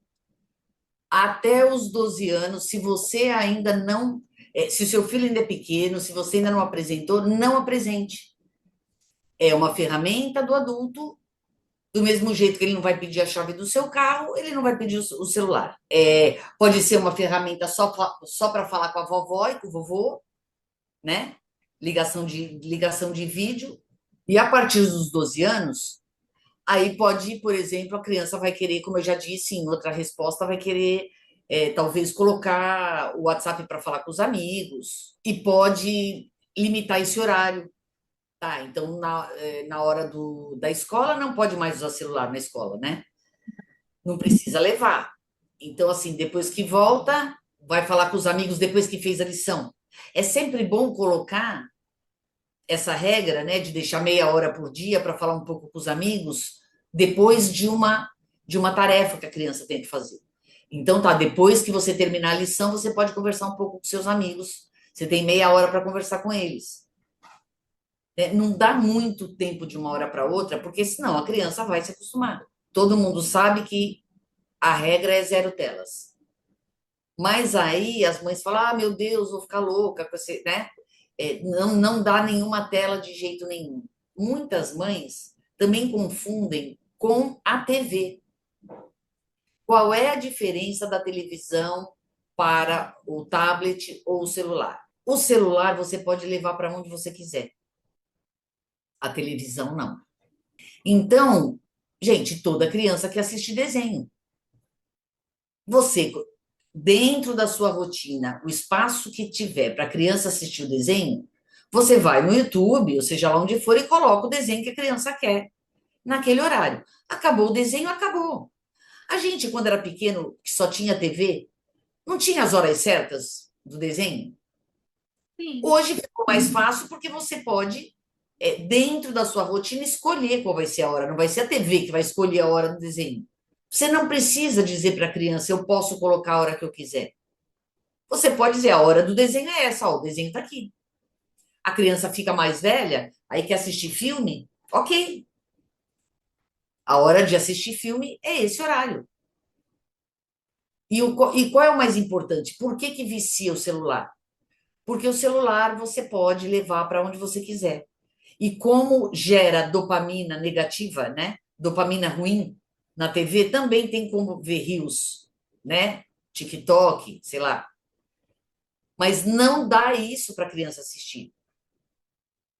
Até os 12 anos, se você ainda não, se o seu filho ainda é pequeno, se você ainda não apresentou, não apresente. É uma ferramenta do adulto, do mesmo jeito que ele não vai pedir a chave do seu carro, ele não vai pedir o celular. Pode ser uma ferramenta só para falar com a vovó e com o vovô, né? Ligação de vídeo. E a partir dos 12 anos, aí pode, por exemplo, a criança vai querer, como eu já disse em outra resposta, vai querer talvez colocar o WhatsApp para falar com os amigos e pode limitar esse horário. Tá, então na hora da escola não pode mais usar celular na escola, né? Não precisa levar. Então, assim, depois que volta, vai falar com os amigos depois que fez a lição. É sempre bom colocar essa regra, né, de deixar meia hora por dia para falar um pouco com os amigos, depois de uma tarefa que a criança tem que fazer. Então, tá, depois que você terminar a lição, você pode conversar um pouco com seus amigos. Você tem meia hora para conversar com eles. Não dá muito tempo de uma hora para outra, porque senão a criança vai se acostumar. Todo mundo sabe que a regra é zero telas. Mas aí as mães falam: meu Deus, vou ficar louca com você, né? Não, não dá nenhuma tela de jeito nenhum. Muitas mães também confundem com a TV. Qual é a diferença da televisão para o tablet ou o celular? O celular você pode levar para onde você quiser. A televisão não. Então, gente, toda criança que assiste desenho. Você, dentro da sua rotina, o espaço que tiver para a criança assistir o desenho, você vai no YouTube, ou seja lá onde for, e coloca o desenho que a criança quer naquele horário. Acabou o desenho, acabou. A gente, quando era pequeno, que só tinha TV, não tinha as horas certas do desenho. Sim. Hoje ficou mais fácil porque você pode, dentro da sua rotina, escolher qual vai ser a hora. Não vai ser a TV que vai escolher a hora do desenho. Você não precisa dizer para a criança: eu posso colocar a hora que eu quiser. Você pode dizer: a hora do desenho é essa, ó, o desenho está aqui. A criança fica mais velha, aí quer assistir filme, ok. A hora de assistir filme é esse horário. E qual é o mais importante? Por que vicia o celular? Porque o celular você pode levar para onde você quiser. E como gera dopamina negativa, né? Dopamina ruim, Na TV também tem como ver Reels, né? TikTok, sei lá. Mas não dá isso para a criança assistir,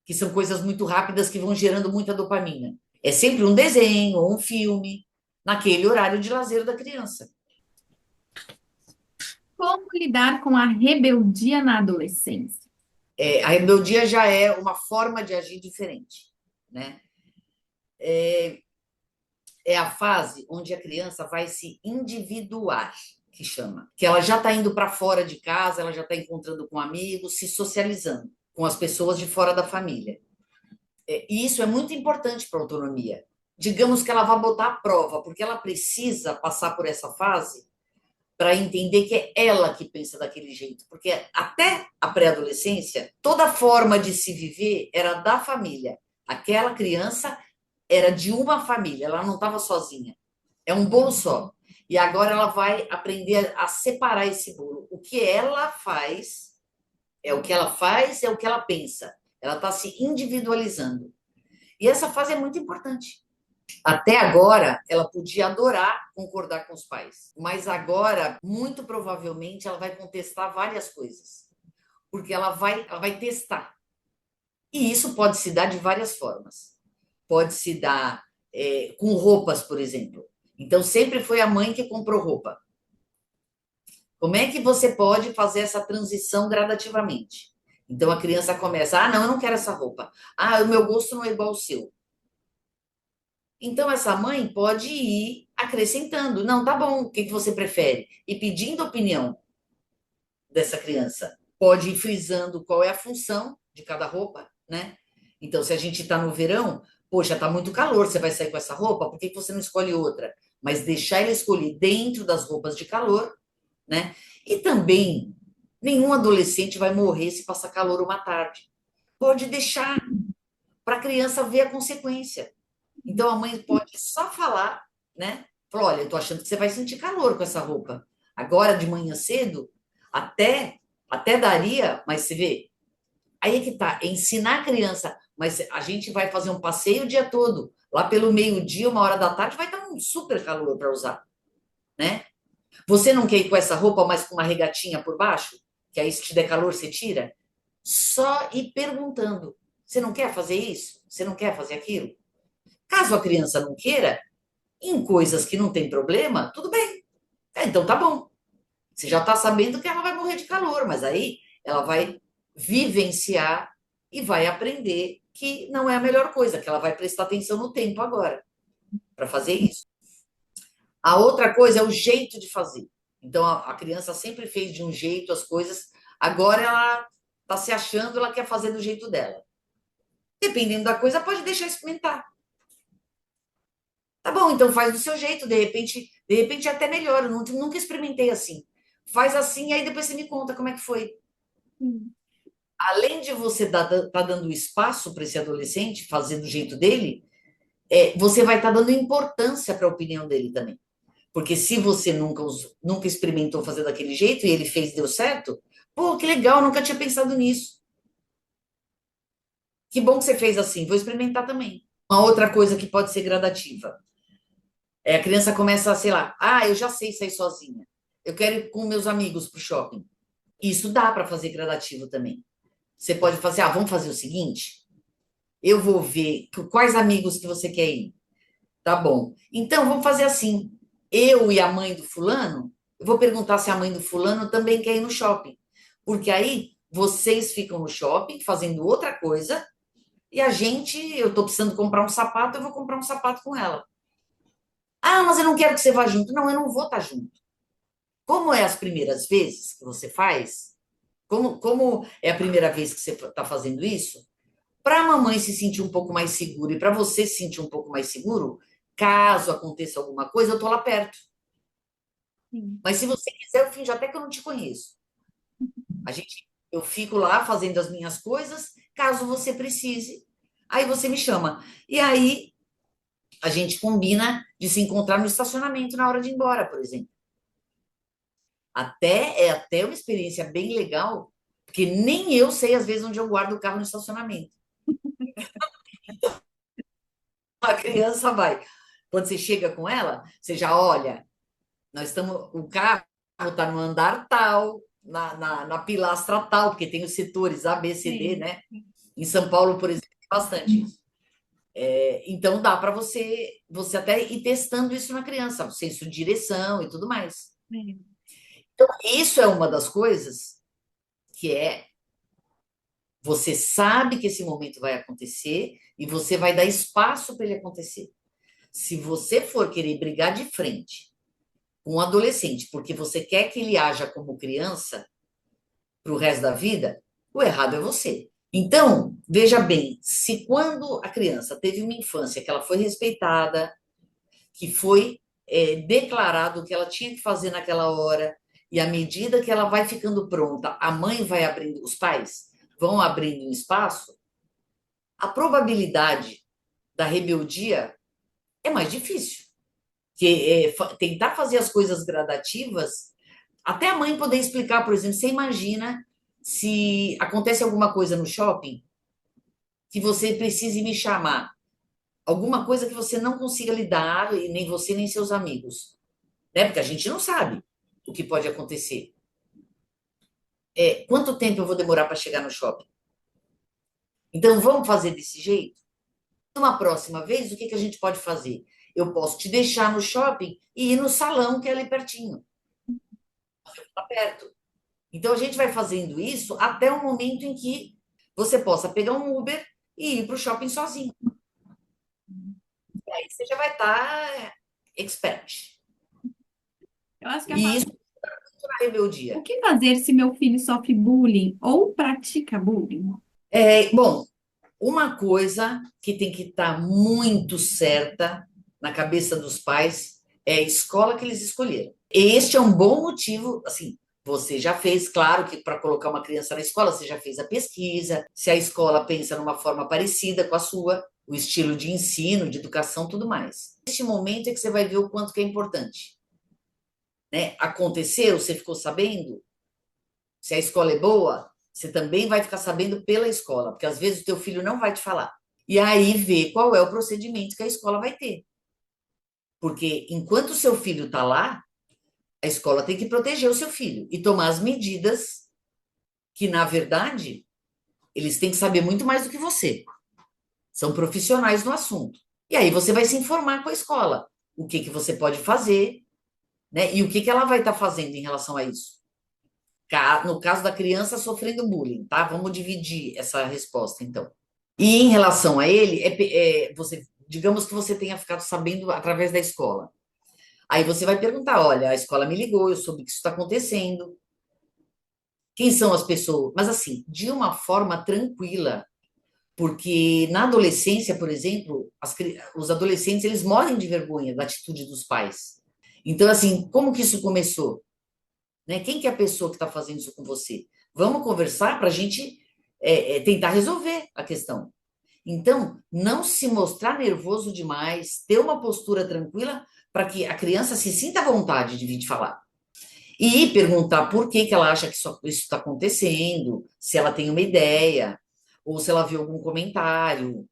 que são coisas muito rápidas que vão gerando muita dopamina. É sempre um desenho ou um filme naquele horário de lazer da criança. Como lidar com a rebeldia na adolescência? A rebeldia já é uma forma de agir diferente, né? É a fase onde a criança vai se individuar, que chama, que ela já está indo para fora de casa, ela já está encontrando com amigos, se socializando com as pessoas de fora da família. E isso é muito importante para a autonomia. Digamos que ela vai botar à prova, porque ela precisa passar por essa fase para entender que é ela que pensa daquele jeito. Porque até a pré-adolescência, toda forma de se viver era da família. Aquela criança era de uma família, ela não estava sozinha. É um bolo só. E agora ela vai aprender a separar esse bolo. O que ela faz é o que ela faz, é o que ela pensa. Ela está se individualizando. E essa fase é muito importante. Até agora, ela podia adorar concordar com os pais, mas agora, muito provavelmente, ela vai contestar várias coisas, porque ela vai testar. E isso pode se dar de várias formas. Pode se dar com roupas, por exemplo. Então, sempre foi a mãe que comprou roupa. Como é que você pode fazer essa transição gradativamente? Então, a criança começa: ah, não, eu não quero essa roupa. Ah, o meu gosto não é igual ao seu. Então, essa mãe pode ir acrescentando. Não, tá bom, o que você prefere? E pedindo a opinião dessa criança. Pode ir frisando qual é a função de cada roupa, né? Então, se a gente está no verão, poxa, tá muito calor, você vai sair com essa roupa, por que você não escolhe outra? Mas deixar ele escolher dentro das roupas de calor, né? E também, nenhum adolescente vai morrer se passar calor uma tarde. Pode deixar para a criança ver a consequência. Então a mãe pode só falar, né? Falar, olha, eu tô achando que você vai sentir calor com essa roupa. Agora de manhã cedo, até daria, mas você vê, aí é que tá, é ensinar a criança, mas a gente vai fazer um passeio o dia todo. Lá pelo meio-dia, 1 hora da tarde, vai estar um super calor para usar, né? Você não quer ir com essa roupa, mas com uma regatinha por baixo? Que aí, se te der calor, você tira? Só ir perguntando. Você não quer fazer isso? Você não quer fazer aquilo? Caso a criança não queira, em coisas que não tem problema, tudo bem. Então tá bom. Você já está sabendo que ela vai morrer de calor, mas aí ela vai vivenciar e vai aprender que não é a melhor coisa, que ela vai prestar atenção no tempo agora para fazer isso. A outra coisa é o jeito de fazer. Então a criança sempre fez de um jeito as coisas, agora ela está se achando, ela quer fazer do jeito dela. Dependendo da coisa, pode deixar experimentar. Tá bom, então faz do seu jeito, de repente é até melhor. Eu nunca experimentei assim. Faz assim, e aí depois você me conta como é que foi. Além de você tá dando espaço para esse adolescente fazer do jeito dele, você vai estar dando importância para a opinião dele também. Porque se você nunca experimentou fazer daquele jeito e ele fez, deu certo, pô, que legal, nunca tinha pensado nisso. Que bom que você fez assim, vou experimentar também. Uma outra coisa que pode ser gradativa. A criança começa, sei lá, ah, eu já sei sair sozinha. Eu quero ir com meus amigos para o shopping. Isso dá para fazer gradativo também. Você pode fazer, vamos fazer o seguinte, eu vou ver quais amigos que você quer ir. Tá bom. Então, vamos fazer assim. Eu e a mãe do fulano, eu vou perguntar se a mãe do fulano também quer ir no shopping. Porque aí vocês ficam no shopping fazendo outra coisa e eu estou precisando comprar um sapato, eu vou comprar um sapato com ela. Ah, mas eu não quero que você vá junto. Não, eu não vou estar junto. Como é as primeiras vezes que você faz, como é a primeira vez que você está fazendo isso, para a mamãe se sentir um pouco mais segura e para você se sentir um pouco mais seguro, caso aconteça alguma coisa, eu estou lá perto. Sim. Mas se você quiser, eu finjo até que eu não te conheço. Eu fico lá fazendo as minhas coisas, caso você precise, aí você me chama. E aí a gente combina de se encontrar no estacionamento na hora de ir embora, por exemplo. É até uma experiência bem legal, porque nem eu sei às vezes onde eu guardo o carro no estacionamento. A criança vai. Quando você chega com ela, você já olha, nós estamos, o carro está no andar tal, na pilastra tal, porque tem os setores A, B, C, D, Sim. né? Em São Paulo, por exemplo, tem bastante isso. Então dá para você até ir testando isso na criança, o senso de direção e tudo mais. Sim. Isso é uma das coisas que você sabe que esse momento vai acontecer e você vai dar espaço para ele acontecer. Se você for querer brigar de frente com um adolescente porque você quer que ele haja como criança para o resto da vida, o errado é você. Então, veja bem, se quando a criança teve uma infância que ela foi respeitada, que foi declarado o que ela tinha que fazer naquela hora, e à medida que ela vai ficando pronta, a mãe vai abrindo, os pais vão abrindo um espaço, a probabilidade da rebeldia é mais difícil. Que tentar fazer as coisas gradativas, até a mãe poder explicar, por exemplo, você imagina se acontece alguma coisa no shopping que você precise me chamar, alguma coisa que você não consiga lidar, e nem você nem seus amigos, né? Porque a gente não sabe o que pode acontecer. Quanto tempo eu vou demorar para chegar no shopping? Então vamos fazer desse jeito? Uma próxima vez, o que que a gente pode fazer? Eu posso te deixar no shopping e ir no salão que é ali pertinho, tá perto. Então a gente vai fazendo isso até o momento em que você possa pegar um Uber e ir para o shopping sozinho. Aí você já vai estar expert. Eu acho que E isso é a o rebeldia. que fazer se meu filho sofre bullying ou pratica bullying? Bom, uma coisa que tem que estar muito certa na cabeça dos pais é a escola que eles escolheram. Este é um bom motivo, assim, você já fez, claro que para colocar uma criança na escola, você já fez a pesquisa, se a escola pensa numa forma parecida com a sua, o estilo de ensino, de educação, tudo mais. Neste momento é que você vai ver o quanto que é importante, né? Aconteceu, você ficou sabendo? Se a escola é boa, você também vai ficar sabendo pela escola, porque às vezes o teu filho não vai te falar. E aí ver qual é o procedimento que a escola vai ter. Porque enquanto o seu filho está lá, a escola tem que proteger o seu filho e tomar as medidas que, na verdade, eles têm que saber muito mais do que você. São profissionais no assunto. E aí você vai se informar com a escola. O que que você pode fazer, né? E o que que ela vai estar fazendo em relação a isso. No caso da criança sofrendo bullying, tá? Vamos dividir essa resposta, então. E em relação a ele, você, digamos que você tenha ficado sabendo através da escola. Aí você vai perguntar: olha, a escola me ligou, eu soube que isso está acontecendo. Quem são as pessoas? Mas assim, de uma forma tranquila, porque na adolescência, por exemplo, os adolescentes eles morrem de vergonha da atitude dos pais. Então, assim, como que isso começou? Né? Quem que é a pessoa que está fazendo isso com você? Vamos conversar para a gente tentar resolver a questão. Então, não se mostrar nervoso demais, ter uma postura tranquila para que a criança se sinta à vontade de vir te falar. E perguntar por que que ela acha que isso está acontecendo, se ela tem uma ideia, ou se ela viu algum comentário,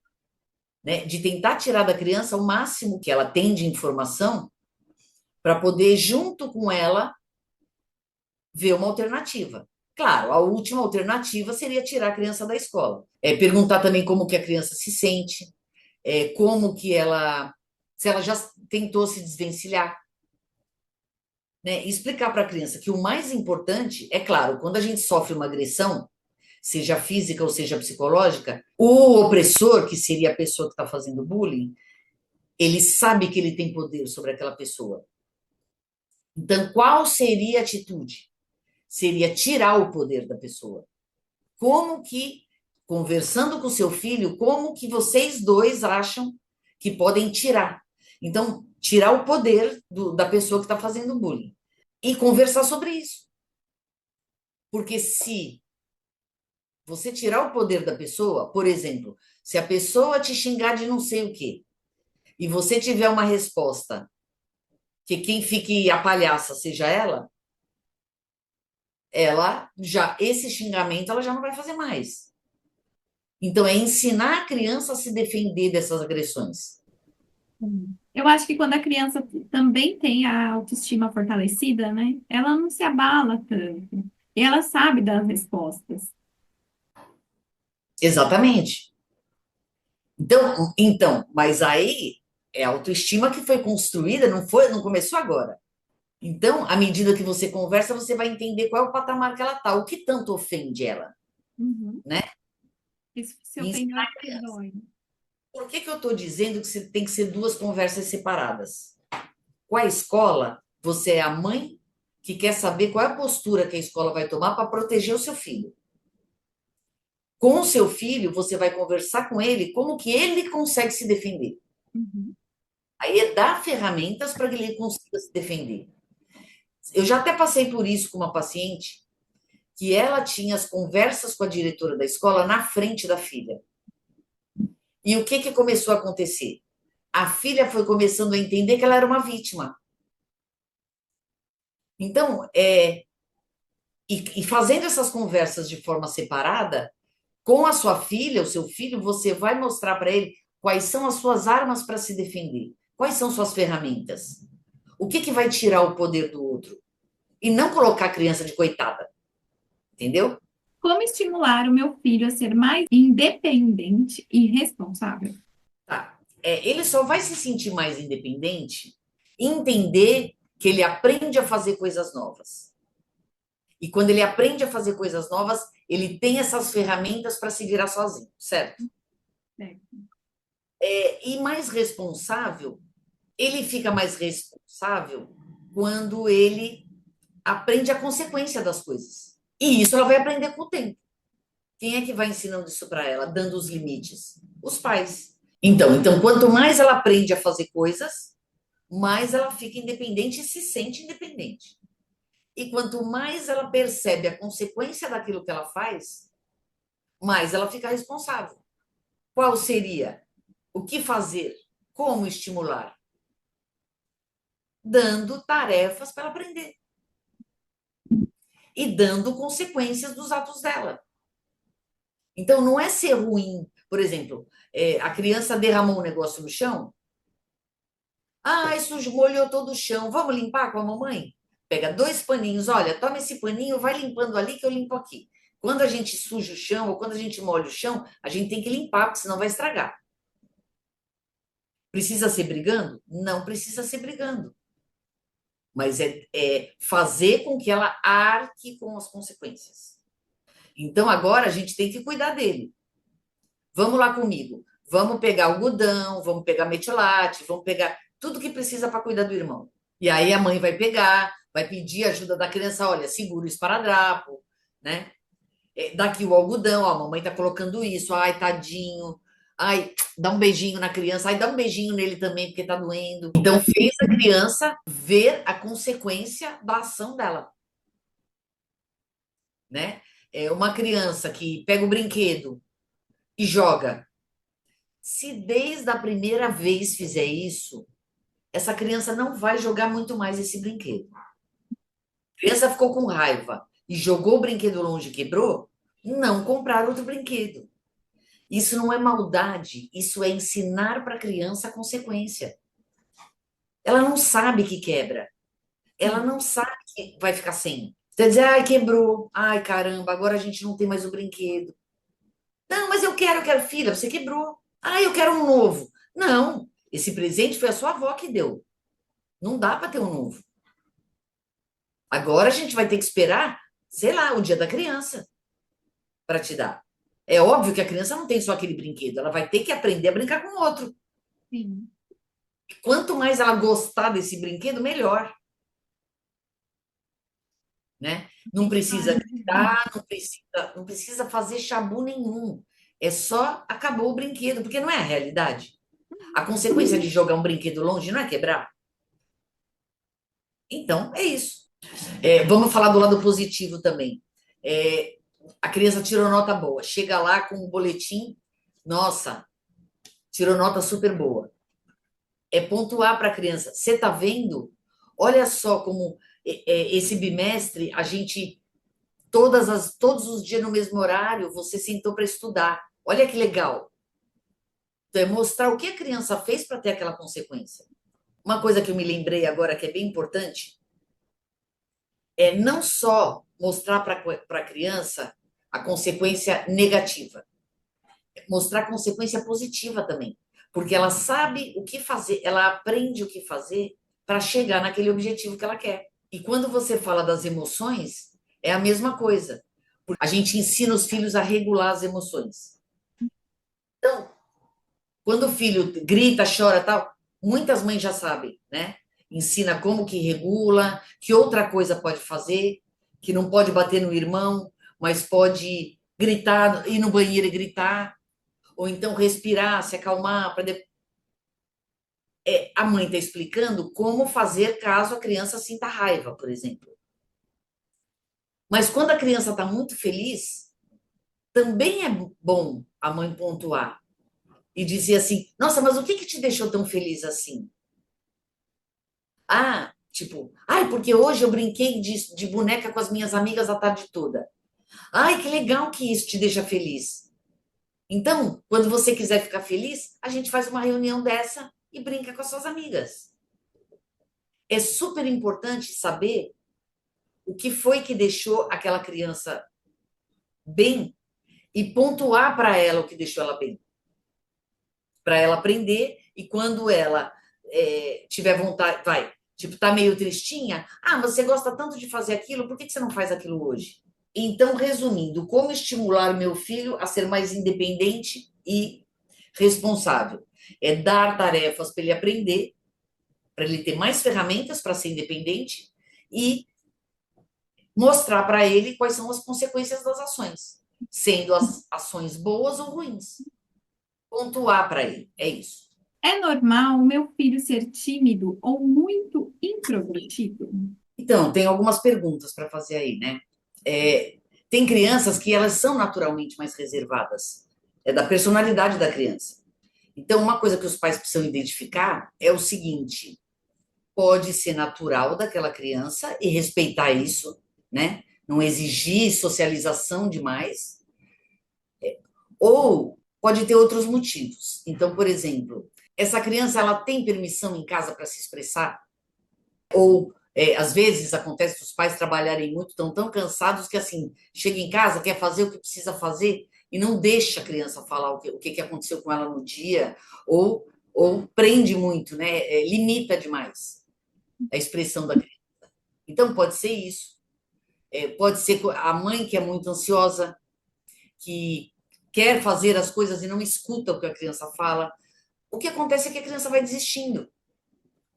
né? De tentar tirar da criança o máximo que ela tem de informação para poder, junto com ela, ver uma alternativa. Claro, a última alternativa seria tirar a criança da escola. Perguntar também como que a criança se sente, como que ela, se ela já tentou se desvencilhar, né? E explicar para a criança que o mais importante é, claro, quando a gente sofre uma agressão, seja física ou seja psicológica, o opressor, que seria a pessoa que está fazendo bullying, ele sabe que ele tem poder sobre aquela pessoa. Então, qual seria a atitude? Seria tirar o poder da pessoa. Como que, conversando com seu filho, como que vocês dois acham que podem tirar? Então, tirar o poder da pessoa que está fazendo bullying. E conversar sobre isso. Porque se você tirar o poder da pessoa, por exemplo, se a pessoa te xingar de não sei o quê, e você tiver uma resposta que quem fique a palhaça seja ela já, esse xingamento ela já não vai fazer mais. Então, é ensinar a criança a se defender dessas agressões. Eu acho que quando a criança também tem a autoestima fortalecida, né? Ela não se abala tanto. E ela sabe das respostas. Exatamente. Mas aí é a autoestima que foi construída, não foi, não começou agora. Então, à medida que você conversa, você vai entender qual é o patamar que ela está, o que tanto ofende ela, Uhum. né? Isso se E ofende, ensinar ela a que criança. dói. Por que que eu estou dizendo que tem que ser duas conversas separadas? Com a escola, você é a mãe que quer saber qual é a postura que a escola vai tomar para proteger o seu filho. Com o seu filho, você vai conversar com ele como que ele consegue se defender. Uhum. Aí é dar ferramentas para que ele consiga se defender. Eu já até passei por isso com uma paciente que ela tinha as conversas com a diretora da escola na frente da filha. E o que que começou a acontecer? A filha foi começando a entender que ela era uma vítima. Então, e fazendo essas conversas de forma separada, com a sua filha, o seu filho, você vai mostrar para ele quais são as suas armas para se defender, quais são suas ferramentas, o que que vai tirar o poder do outro, e não colocar a criança de coitada, entendeu? Como estimular o meu filho a ser mais independente e responsável? Tá. Ele só vai se sentir mais independente e entender que ele aprende a fazer coisas novas. E quando ele aprende a fazer coisas novas, ele tem essas ferramentas para se virar sozinho, certo? Certo. E mais responsável, ele fica mais responsável quando ele aprende a consequência das coisas. E isso ela vai aprender com o tempo. Quem é que vai ensinando isso para ela, dando os limites? Os pais. Então, quanto mais ela aprende a fazer coisas, mais ela fica independente e se sente independente. E quanto mais ela percebe a consequência daquilo que ela faz, mais ela fica responsável. Qual seria? O que fazer? Como estimular? Dando tarefas para ela aprender e dando consequências dos atos dela. Então, não é ser ruim. Por exemplo, a criança derramou um negócio no chão. Ah, isso molhou todo o chão. Vamos limpar com a mamãe? Pega dois paninhos. Olha, toma esse paninho, vai limpando ali que eu limpo aqui. Quando a gente suja o chão ou quando a gente molha o chão, a gente tem que limpar, porque senão vai estragar. Precisa ser brigando? Não precisa ser brigando. Mas é fazer com que ela arque com as consequências. Então agora a gente tem que cuidar dele. Vamos lá comigo. Vamos pegar algodão, vamos pegar metilate, vamos pegar tudo que precisa para cuidar do irmão. E aí a mãe vai pegar, vai pedir ajuda da criança, olha, segura o esparadrapo, né? Daqui o algodão, ó, a mamãe tá colocando isso, ai, tadinho. Ai, dá um beijinho na criança, ai, dá um beijinho nele também, porque tá doendo. Então fez a criança ver a consequência da ação dela, né? Uma criança que pega o brinquedo e joga. Se desde a primeira vez fizer isso, essa criança não vai jogar muito mais esse brinquedo. A criança ficou com raiva e jogou o brinquedo longe e quebrou, não comprar outro brinquedo. Isso não é maldade, isso é ensinar para a criança a consequência. Ela não sabe que quebra, ela Sim. não sabe que vai ficar sem. Você dizer, ai, quebrou, ai, caramba, agora a gente não tem mais o brinquedo. Não, mas eu quero, filha, você quebrou. Ah, eu quero um novo. Não, esse presente foi a sua avó que deu. Não dá para ter um novo. Agora a gente vai ter que esperar, sei lá, o dia da criança para te dar. É óbvio que a criança não tem só aquele brinquedo, ela vai ter que aprender a brincar com outro. Sim. Quanto mais ela gostar desse brinquedo, melhor, né? Não precisa Incentivar. gritar, não precisa fazer chabu nenhum. É só acabou o brinquedo, porque não é a realidade. A consequência de jogar um brinquedo longe não é quebrar. Então, é isso. Vamos falar do lado positivo também. É, a criança tirou nota boa, chega lá com um boletim, nossa, tirou nota super boa. É pontuar para a criança. Você está vendo? Olha só como esse bimestre a gente todos os dias no mesmo horário você sentou para estudar. Olha que legal. Então, é mostrar o que a criança fez para ter aquela consequência. Uma coisa que eu me lembrei agora que é bem importante é não só mostrar para a criança a consequência negativa, é mostrar a consequência positiva também. Porque ela sabe o que fazer, ela aprende o que fazer para chegar naquele objetivo que ela quer. E quando você fala das emoções, é a mesma coisa. A gente ensina os filhos a regular as emoções. Então, quando o filho grita, chora, tal, muitas mães já sabem, né? Ensina como que regula, que outra coisa pode fazer, que não pode bater no irmão, mas pode gritar, ir no banheiro e gritar, ou então respirar, se acalmar, para a mãe está explicando como fazer caso a criança sinta raiva, por exemplo. Mas quando a criança está muito feliz, também é bom a mãe pontuar e dizer assim: nossa, mas o que que te deixou tão feliz assim? Ah, tipo, ai, porque hoje eu brinquei de boneca com as minhas amigas a tarde toda. Ai, que legal que isso te deixa feliz. Então, quando você quiser ficar feliz, a gente faz uma reunião dessa e brinca com as suas amigas. É super importante saber o que foi que deixou aquela criança bem e pontuar para ela o que deixou ela bem, para ela aprender e quando ela tiver vontade, vai, tipo, tá meio tristinha, ah, você gosta tanto de fazer aquilo, por que que você não faz aquilo hoje? Então, resumindo, como estimular meu filho a ser mais independente e responsável? É dar tarefas para ele aprender, para ele ter mais ferramentas para ser independente e mostrar para ele quais são as consequências das ações, sendo as ações boas ou ruins. Pontuar para ele, é isso. É normal o meu filho ser tímido ou muito introvertido? Então, tem algumas perguntas para fazer aí, né? É, tem crianças que elas são naturalmente mais reservadas, é da personalidade da criança. Então, uma coisa que os pais precisam identificar é o seguinte: pode ser natural daquela criança e respeitar isso, né? Não exigir socialização demais, ou pode ter outros motivos. Então, por exemplo, essa criança ela tem permissão em casa para se expressar? Ou às vezes acontece dos pais trabalharem muito, estão tão cansados que assim, chega em casa, quer fazer o que precisa fazer e não deixa a criança falar o que aconteceu com ela no dia, ou prende muito, né? Limita demais a expressão da criança. Então, pode ser isso. Pode ser a mãe que é muito ansiosa, que quer fazer as coisas e não escuta o que a criança fala. O que acontece é que a criança vai desistindo.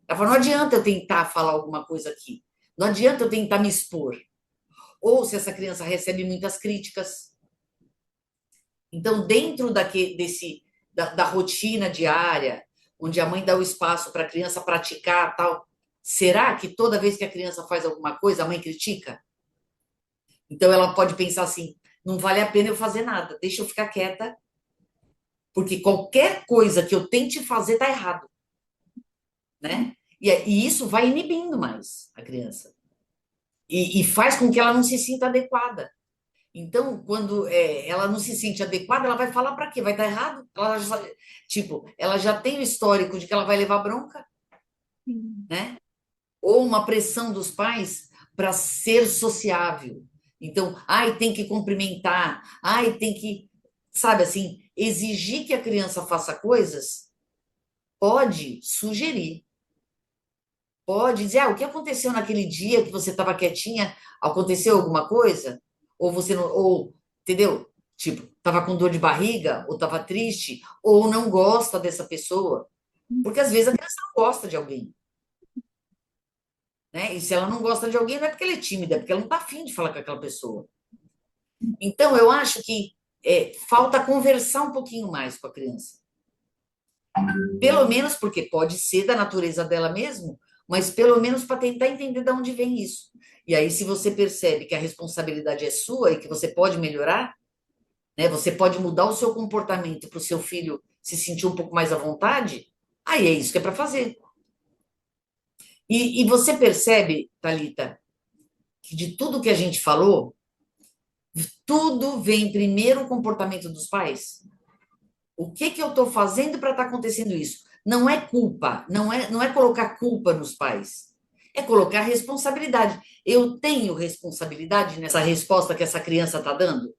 Ela fala, não adianta eu tentar falar alguma coisa aqui. Não adianta eu tentar me expor. Ou se essa criança recebe muitas críticas. Então, dentro da rotina diária, onde a mãe dá o espaço para a criança praticar tal, será que toda vez que a criança faz alguma coisa, a mãe critica? Então, ela pode pensar assim, não vale a pena eu fazer nada, deixa eu ficar quieta, porque qualquer coisa que eu tente fazer está errado, né? E isso vai inibindo mais a criança. E faz com que ela não se sinta adequada. Então, quando ela não se sente adequada, ela vai falar para quê? Vai estar errado? Tipo, ela já tem o histórico de que ela vai levar bronca, Sim. né? Ou uma pressão dos pais para ser sociável. Então, ai, tem que cumprimentar, ai, tem que, sabe assim, exigir que a criança faça coisas, pode sugerir, pode dizer, ah, o que aconteceu naquele dia que você estava quietinha? Aconteceu alguma coisa? Ou você não, ou, entendeu? Tipo, estava com dor de barriga, ou estava triste, ou não gosta dessa pessoa. Porque às vezes a criança não gosta de alguém, né? E se ela não gosta de alguém, não é porque ela é tímida, é porque ela não está afim de falar com aquela pessoa. Então, eu acho que falta conversar um pouquinho mais com a criança. Pelo menos porque pode ser da natureza dela mesmo, mas pelo menos para tentar entender de onde vem isso. E aí, se você percebe que a responsabilidade é sua e que você pode melhorar, né, você pode mudar o seu comportamento para o seu filho se sentir um pouco mais à vontade, aí é isso que é para fazer. E você percebe, Thalita, que de tudo que a gente falou, tudo vem primeiro o comportamento dos pais. O que que eu estou fazendo para estar acontecendo isso? Não é culpa, não é colocar culpa nos pais. É colocar responsabilidade. Eu tenho responsabilidade nessa resposta que essa criança está dando?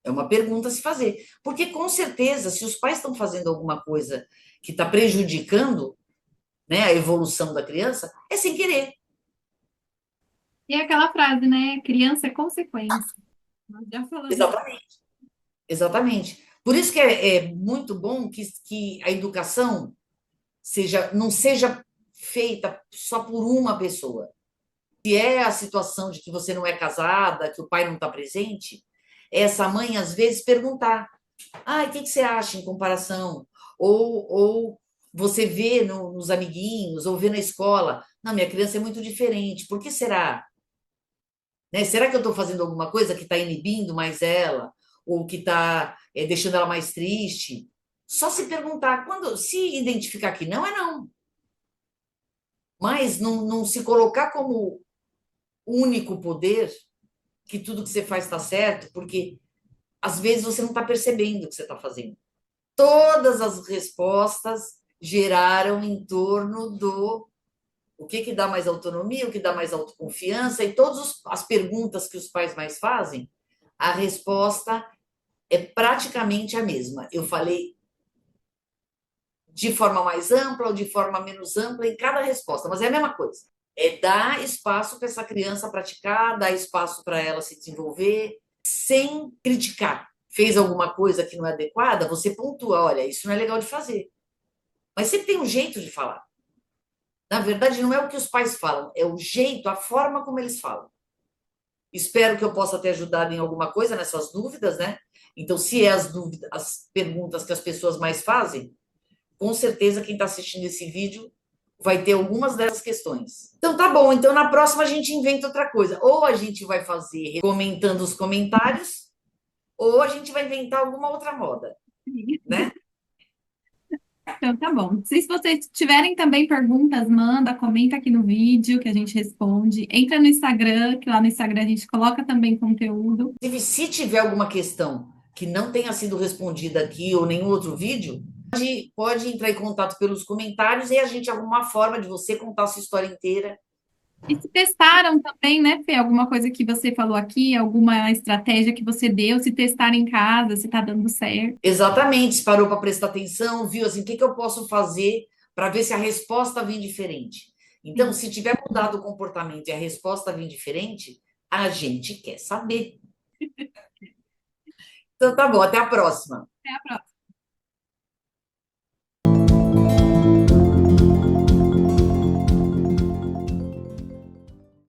É uma pergunta a se fazer. Porque, com certeza, se os pais estão fazendo alguma coisa que está prejudicando, né, a evolução da criança, é sem querer. E é aquela frase, né? Criança é consequência. Nós já falamos. Exatamente. Exatamente. Por isso que é muito bom que a educação não seja feita só por uma pessoa. Se é a situação de que você não é casada, que o pai não está presente, essa mãe, às vezes, perguntar: ah, o que você acha em comparação? Ou você vê nos amiguinhos, ou vê na escola: não, minha criança é muito diferente, por que será? Né? Será que eu estou fazendo alguma coisa que está inibindo mais ela? Ou que está deixando ela mais triste? Só se perguntar, quando se identificar que não, é não. Mas não se colocar como único poder, que tudo que você faz está certo, porque às vezes você não está percebendo o que você está fazendo. Todas as respostas geraram em torno do o que dá mais autonomia, o que dá mais autoconfiança, e todas as perguntas que os pais mais fazem, a resposta é praticamente a mesma. Eu falei de forma mais ampla ou de forma menos ampla em cada resposta, mas é a mesma coisa. É dar espaço para essa criança praticar, dar espaço para ela se desenvolver, sem criticar. Fez alguma coisa que não é adequada, você pontua: olha, isso não é legal de fazer. Mas sempre tem um jeito de falar. Na verdade, não é o que os pais falam, é o jeito, a forma como eles falam. Espero que eu possa ter ajudado em alguma coisa nessas dúvidas, né? Então, se é as dúvidas, as perguntas que as pessoas mais fazem, com certeza quem está assistindo esse vídeo vai ter algumas dessas questões. Então tá bom, então na próxima a gente inventa outra coisa. Ou a gente vai fazer comentando os comentários, ou a gente vai inventar alguma outra moda, né? Então, tá bom. Se vocês tiverem também perguntas, manda, comenta aqui no vídeo que a gente responde. Entra no Instagram, que lá no Instagram a gente coloca também conteúdo. Inclusive, se tiver alguma questão que não tenha sido respondida aqui ou nenhum outro vídeo, pode entrar em contato pelos comentários e a gente arruma uma forma de você contar a sua história inteira. E se testaram também, né, Fê? Alguma coisa que você falou aqui, alguma estratégia que você deu, se testaram em casa, se tá dando certo. Exatamente, parou para prestar atenção, viu assim, o que que eu posso fazer para ver se a resposta vem diferente. Então, Sim. se tiver mudado o comportamento e a resposta vem diferente, a gente quer saber. Então, tá bom, até a próxima. Até a próxima.